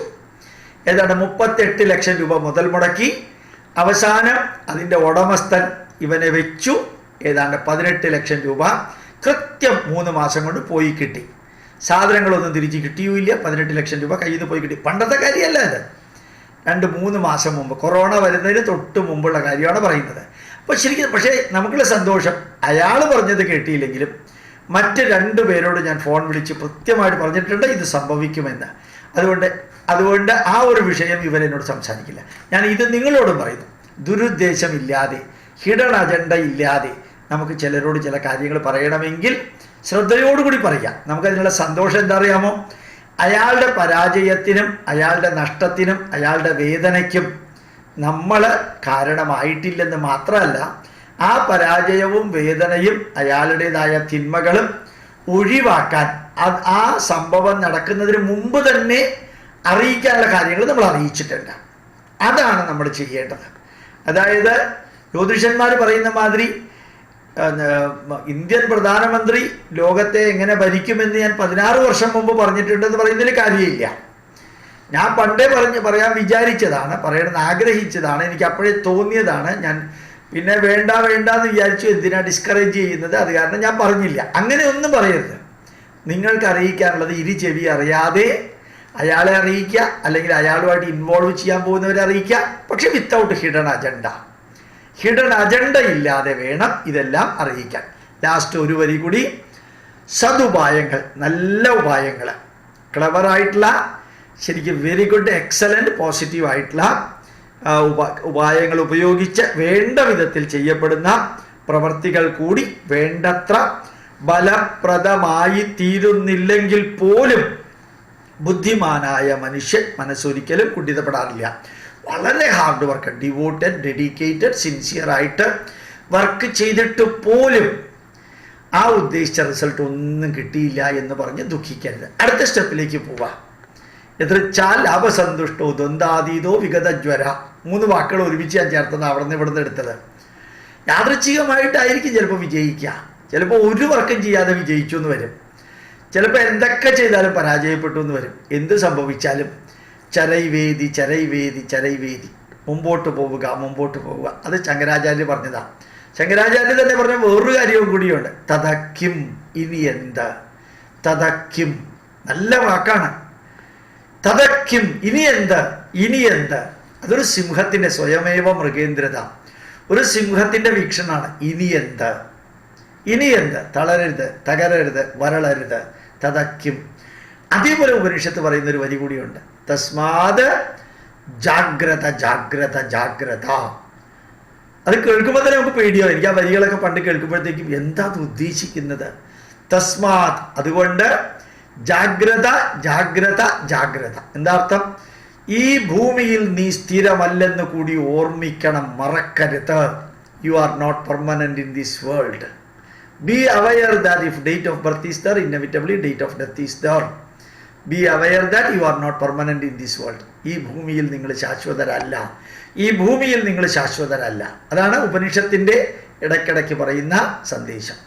ഏതാണ്ട് 38 ലക്ഷം രൂപ മുതൽ മുടക്കി. അവസാനം അതിൻ്റെ ഉടമസ്ഥൻ ഇവനെ വെച്ചു. ഏതാണ്ട് 18 ലക്ഷം രൂപ കൃത്യം 3 മാസം കൊണ്ട് പോയി കിട്ടി. സാധനങ്ങളൊന്നും തിരിച്ച് കിട്ടിയുമില്ല. 18 ലക്ഷം രൂപ കയ്യിൽ നിന്ന് പോയി കിട്ടി. പണ്ടത്തെ കാര്യമല്ല ഇത്, 2-3 മാസം മുമ്പ്, കൊറോണ വരുന്നതിന് തൊട്ട് മുമ്പുള്ള കാര്യമാണ് പറയുന്നത്. അപ്പോൾ ശരിക്കും പക്ഷേ നമുക്കുള്ള സന്തോഷം, അയാൾ പറഞ്ഞത് കേട്ടിയില്ലെങ്കിലും മറ്റ് 2 പേരോട് ഞാൻ ഫോൺ വിളിച്ച് കൃത്യമായിട്ട് പറഞ്ഞിട്ടുണ്ട് ഇത് സംഭവിക്കുമെന്ന്. അതുകൊണ്ട് ആ ഒരു വിഷയം ഇവരെന്നോട് സംസാരിക്കില്ല. ഞാൻ ഇത് നിങ്ങളോടും പറയുന്നു, ദുരുദ്ദേശമില്ലാതെ, ഹിഡൻ അജണ്ട ഇല്ലാതെ നമുക്ക് ചിലരോട് ചില കാര്യങ്ങൾ പറയണമെങ്കിൽ ശ്രദ്ധയോടുകൂടി പറയാം. നമുക്കതിനുള്ള സന്തോഷം എന്താ അറിയാമോ? അയാളുടെ പരാജയത്തിനും അയാളുടെ നഷ്ടത്തിനും അയാളുടെ വേദനയ്ക്കും നമ്മൾ കാരണമായിട്ടില്ലെന്ന് മാത്രമല്ല, ആ പരാജയവും വേദനയും അയാളുടേതായ തിന്മകളും ഒഴിവാക്കാൻ ആ സംഭവം നടക്കുന്നതിന് മുമ്പ് തന്നെ അറിയിക്കാനുള്ള കാര്യങ്ങൾ നമ്മൾ അറിയിച്ചിട്ടുണ്ട്. അതാണ് നമ്മൾ ചെയ്യേണ്ടത്. അതായത് ജ്യോതിഷന്മാർ പറയുന്ന മാതിരി ഇന്ത്യൻ പ്രധാനമന്ത്രി ലോകത്തെ എങ്ങനെ ഭരിക്കുമെന്ന് ഞാൻ 16 വർഷം മുമ്പ് പറഞ്ഞിട്ടുണ്ടെന്ന് പറയുന്നതിൽ കാര്യമില്ല. ഞാൻ പണ്ടേ പറയാൻ വിചാരിച്ചതാണ്, പറയണമെന്ന് ആഗ്രഹിച്ചതാണ്, എനിക്ക് അപ്പോഴേ തോന്നിയതാണ്. ഞാൻ പിന്നെ വേണ്ടെന്ന് വിചാരിച്ചു, എന്തിനാ ഡിസ്കറേജ് ചെയ്യുന്നത്, അത് കാരണം ഞാൻ പറഞ്ഞില്ല. അങ്ങനെ ഒന്നും പറയരുത്. നിങ്ങൾക്ക് അറിയിക്കാനുള്ളത് ചെവി അറിയാതെ അയാളെ അറിയിക്കുക, അല്ലെങ്കിൽ അയാളുമായിട്ട് ഇൻവോൾവ് ചെയ്യാൻ പോകുന്നവരെ അറിയിക്കുക. പക്ഷെ വിത്തൗട്ട് ഹിഡൻ അജണ്ട ഇല്ലാതെ വേണം ഇതെല്ലാം അറിയിക്കാൻ. ലാസ്റ്റ് ഒരു വരി കൂടി, സതുപായങ്ങൾ, നല്ല ഉപായങ്ങൾ, ക്ലവറായിട്ടുള്ള, ശരിക്കും വെരി ഗുഡ്, എക്സലൻറ്റ്, പോസിറ്റീവായിട്ടുള്ള ഉപായങ്ങൾ ഉപയോഗിച്ച് വേണ്ട വിധത്തിൽ ചെയ്യപ്പെടുന്ന പ്രവർത്തികൾ കൂടി വേണ്ടത്ര ഫലപ്രദമായി തീരുന്നില്ലെങ്കിൽ പോലും ബുദ്ധിമാനായ മനുഷ്യൻ മനസ്സൊരിക്കലും കുണ്ഠിതപ്പെടാറില്ല. വളരെ ഹാർഡ് വർക്ക്, ഡിവോട്ടഡ്, ഡെഡിക്കേറ്റഡ്, സിൻസിയറായിട്ട് വർക്ക് ചെയ്തിട്ട് പോലും ആ ഉദ്ദേശിച്ച റിസൾട്ട് ഒന്നും കിട്ടിയില്ല എന്ന് പറഞ്ഞ് ദുഃഖിക്കരുത്. അടുത്ത സ്റ്റെപ്പിലേക്ക് പോവാം. എതിർച്ചാൽ ലാഭസന്തുഷ്ടോ ദ്വന്ദ്വാതീതോ വിഗതജ്വര. 3 വാക്കുകൾ ഒരുമിച്ച് ഞാൻ ചേർത്തത് അവിടെ നിന്ന് ഇവിടെ നിന്ന് എടുത്തത്. യാദൃച്ഛികമായിട്ടായിരിക്കും ചിലപ്പോൾ വിജയിക്കുക, ചിലപ്പോൾ ഒരു വർക്കും ചെയ്യാതെ വിജയിച്ചു എന്ന് വരും, ചിലപ്പോൾ എന്തൊക്കെ ചെയ്താലും പരാജയപ്പെട്ടു എന്ന് വരും. എന്ത് സംഭവിച്ചാലും ചരൈവേദി ചരൈവേദി ചരൈവേദി, മുമ്പോട്ട് പോവുക. അത് ശങ്കരാചാര്യ പറഞ്ഞതാണ്. ശങ്കരാചാര്യ തന്നെ പറഞ്ഞ വേറൊരു കാര്യവും കൂടിയുണ്ട്. തതക്കിം, ഇനി എന്ത്? തതക്കിം, നല്ല വാക്കാണ്. തതക്കിം, ഇനി എന്ത്? അതൊരു സിംഹത്തിൻ്റെ സ്വയമേവ മൃഗേന്ദ്രത, ഒരു സിംഹത്തിൻ്റെ വീക്ഷണമാണ്. ഇനി എന്ത്? തളരരുത്, തകരരുത്, വരളരുത്. തതക്കിം. അതേപോലെ ഉപനിഷത്ത് പറയുന്ന ഒരു വരി കൂടിയുണ്ട്. തസ്മാത് ജാഗ്രത ജാഗ്രത ജാഗ്രത. അത് കേൾക്കുമ്പോൾ തന്നെ നമുക്ക് പേടിയാവും. എനിക്ക് ആ വരികളൊക്കെ പണ്ട് കേൾക്കുമ്പോഴത്തേക്കും എന്താ അത് ഉദ്ദേശിക്കുന്നത്? തസ്മാത്, അതുകൊണ്ട്, ജാഗ്രത ജാഗ്രത ജാഗ്രത. എന്താ അർത്ഥം? ഈ ഭൂമിയിൽ നീ സ്ഥിരമല്ലെന്ന് കൂടി ഓർമ്മിക്കണം, മറക്കരുത്. You are not permanent in this world. Be aware that if date of birth is there, inevitably date of death is there. Be aware that you are not permanent in this world. ഈ ഭൂമിയിൽ നിങ്ങൾ ശാശ്വതരല്ല. അതാണ് ഉപനിഷത്തിൻ്റെ ഇടയ്ക്കിടയ്ക്ക് പറയുന്ന സന്ദേശം.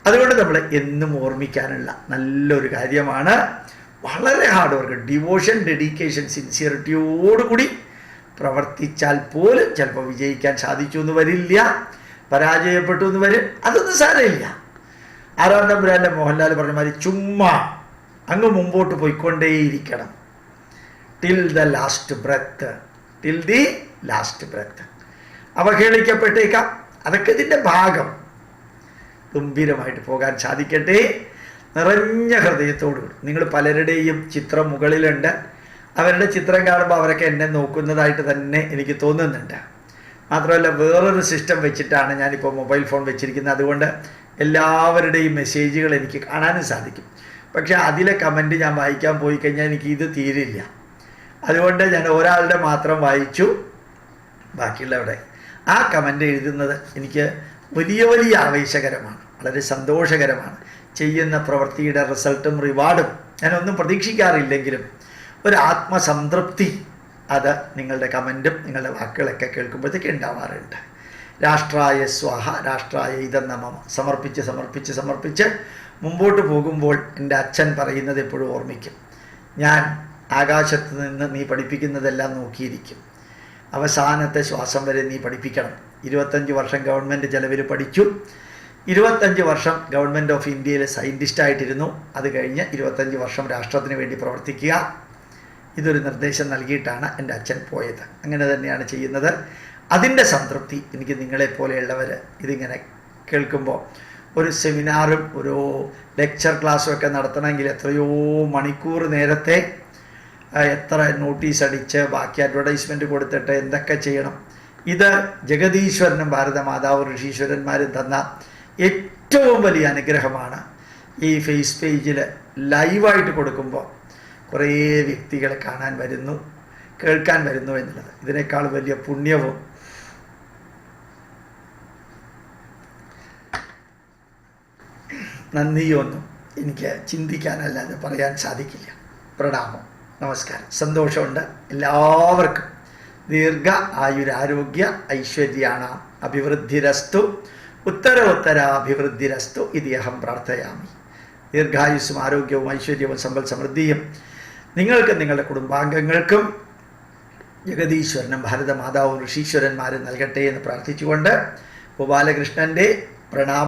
അതുകൊണ്ട് നമ്മൾ എന്നും ഓർമ്മിക്കാനുള്ള നല്ലൊരു കാര്യമാണ്. വളരെ ഹാർഡ് വർക്ക്, ഡിവോഷൻ, ഡെഡിക്കേഷൻ, സിൻസിയറിറ്റിയോടുകൂടി പ്രവർത്തിച്ചാൽ പോലും ചിലപ്പോൾ വിജയിക്കാൻ സാധിച്ചു എന്ന് വരില്ല, പരാജയപ്പെട്ടു എന്ന് വരും. അതൊന്നും സാരമില്ല. 6-ാം തമ്പുരാൻ്റെ മോഹൻലാൽ പറഞ്ഞ മാതിരി ചുമ്മാ അങ്ങ് മുമ്പോട്ട് പോയിക്കൊണ്ടേയിരിക്കണം. Till the last breath. അവഹേളിക്കപ്പെട്ടേക്കാം, അതൊക്കെ ഇതിൻ്റെ ഭാഗം. ഗംഭീരമായിട്ട് പോകാൻ സാധിക്കട്ടെ, നിറഞ്ഞ ഹൃദയത്തോടുകൂടി. നിങ്ങൾ പലരുടെയും ചിത്രം മുകളിലുണ്ട്. അവരുടെ ചിത്രം കാണുമ്പോൾ അവരൊക്കെ എന്നെ നോക്കുന്നതായിട്ട് തന്നെ എനിക്ക് തോന്നുന്നുണ്ട്. മാത്രമല്ല, വേറൊരു സിസ്റ്റം വെച്ചിട്ടാണ് ഞാനിപ്പോൾ മൊബൈൽ ഫോൺ വെച്ചിരിക്കുന്നത്. അതുകൊണ്ട് എല്ലാവരുടെയും മെസ്സേജുകൾ എനിക്ക് കാണാനും സാധിക്കും. പക്ഷേ അതിലെ കമൻറ്റ് ഞാൻ വായിക്കാൻ പോയി കഴിഞ്ഞാൽ എനിക്ക് ഇത് തീരില്ല. അതുകൊണ്ട് ഞാൻ ഒരാളുടെ മാത്രം വായിച്ചു, ബാക്കിയുള്ളവരുടെ ആ കമൻ്റ് എഴുതുന്നത് എനിക്ക് വലിയ ആവേശകരമാണ്, വളരെ സന്തോഷകരമാണ്. ചെയ്യുന്ന പ്രവൃത്തിയുടെ റിസൾട്ടും റിവാർഡും ഞാനൊന്നും പ്രതീക്ഷിക്കാറില്ലെങ്കിലും ഒരു ആത്മസംതൃപ്തി അത് നിങ്ങളുടെ കമൻറ്റും നിങ്ങളുടെ വാക്കുകളൊക്കെ കേൾക്കുമ്പോഴത്തേക്ക് ഉണ്ടാവാറുണ്ട്. രാഷ്ട്രായ സ്വാഹ, രാഷ്ട്രായ ഇതെന്ന സമർപ്പിച്ച് മുമ്പോട്ട് പോകുമ്പോൾ എൻ്റെ അച്ഛൻ പറയുന്നത് എപ്പോഴും ഓർമ്മിക്കും. ഞാൻ ആകാശത്ത് നിന്ന് നീ പഠിപ്പിക്കുന്നതെല്ലാം നോക്കിയിരിക്കും, അവസാനത്തെ ശ്വാസം വരെ നീ പഠിപ്പിക്കണം. 25 വർഷം ഗവൺമെൻറ് ചെലവിൽ പഠിച്ചു, 25 വർഷം ഗവൺമെൻറ് ഓഫ് ഇന്ത്യയിൽ സയൻറ്റിസ്റ്റായിട്ടിരുന്നു. അത് കഴിഞ്ഞ് 25 വർഷം രാഷ്ട്രത്തിന് വേണ്ടി പ്രവർത്തിക്കുക. ഇതൊരു നിർദ്ദേശം നൽകിയിട്ടാണ് എൻ്റെ അച്ഛൻ പോയത്. അങ്ങനെ തന്നെയാണ് ചെയ്യുന്നത്. അതിൻ്റെ സംതൃപ്തി എനിക്ക് നിങ്ങളെപ്പോലെയുള്ളവർ ഇതിങ്ങനെ കേൾക്കുമ്പോൾ, ഒരു സെമിനാറും ഒരു ലെക്ചർ ക്ലാസ്സും ഒക്കെ നടത്തണമെങ്കിൽ എത്രയോ മണിക്കൂർ നേരത്തെ എത്ര നോട്ടീസ് അടിച്ച് ബാക്കി അഡ്വർടൈസ്മെൻറ്റ് കൊടുത്തിട്ട് എന്തൊക്കെ ചെയ്യണം. ഇത് ജഗദീശ്വരനും ഭാരതമാതാവ് ഋഷീശ്വരന്മാരും തന്ന ഏറ്റവും വലിയ അനുഗ്രഹമാണ്. ഈ ഫേസ് പേജിൽ ലൈവായിട്ട് കൊടുക്കുമ്പോൾ കുറേ വ്യക്തികൾ കാണാൻ വരുന്നു, കേൾക്കാൻ വരുന്നു എന്നുള്ളത് ഇതിനേക്കാൾ വലിയ പുണ്യവും നന്ദിയൊന്നും എനിക്ക് ചിന്തിക്കാനല്ലാതെ പറയാൻ സാധിക്കില്ല. പ്രണാമം, നമസ്കാരം. സന്തോഷമുണ്ട്. എല്ലാവർക്കും ദീർഘ ആയുരാരോഗ്യ ഐശ്വര്യാണ അഭിവൃദ്ധിരസ്തു, ഉത്തരോത്തരാഭിവൃദ്ധിരസ്തു ഇതി അഹം പ്രാർത്ഥയാമി. ദീർഘായുസ്സും ആരോഗ്യവും ഐശ്വര്യവും സമ്പൽ സമൃദ്ധിയും നിങ്ങൾക്കും നിങ്ങളുടെ കുടുംബാംഗങ്ങൾക്കും ജഗദീശ്വരനും ഭാരതമാതാവും ഋഷീശ്വരന്മാരും നൽകട്ടെ എന്ന് പ്രാർത്ഥിച്ചുകൊണ്ട് ഗോപാലകൃഷ്ണൻ്റെ പ്രണാമം.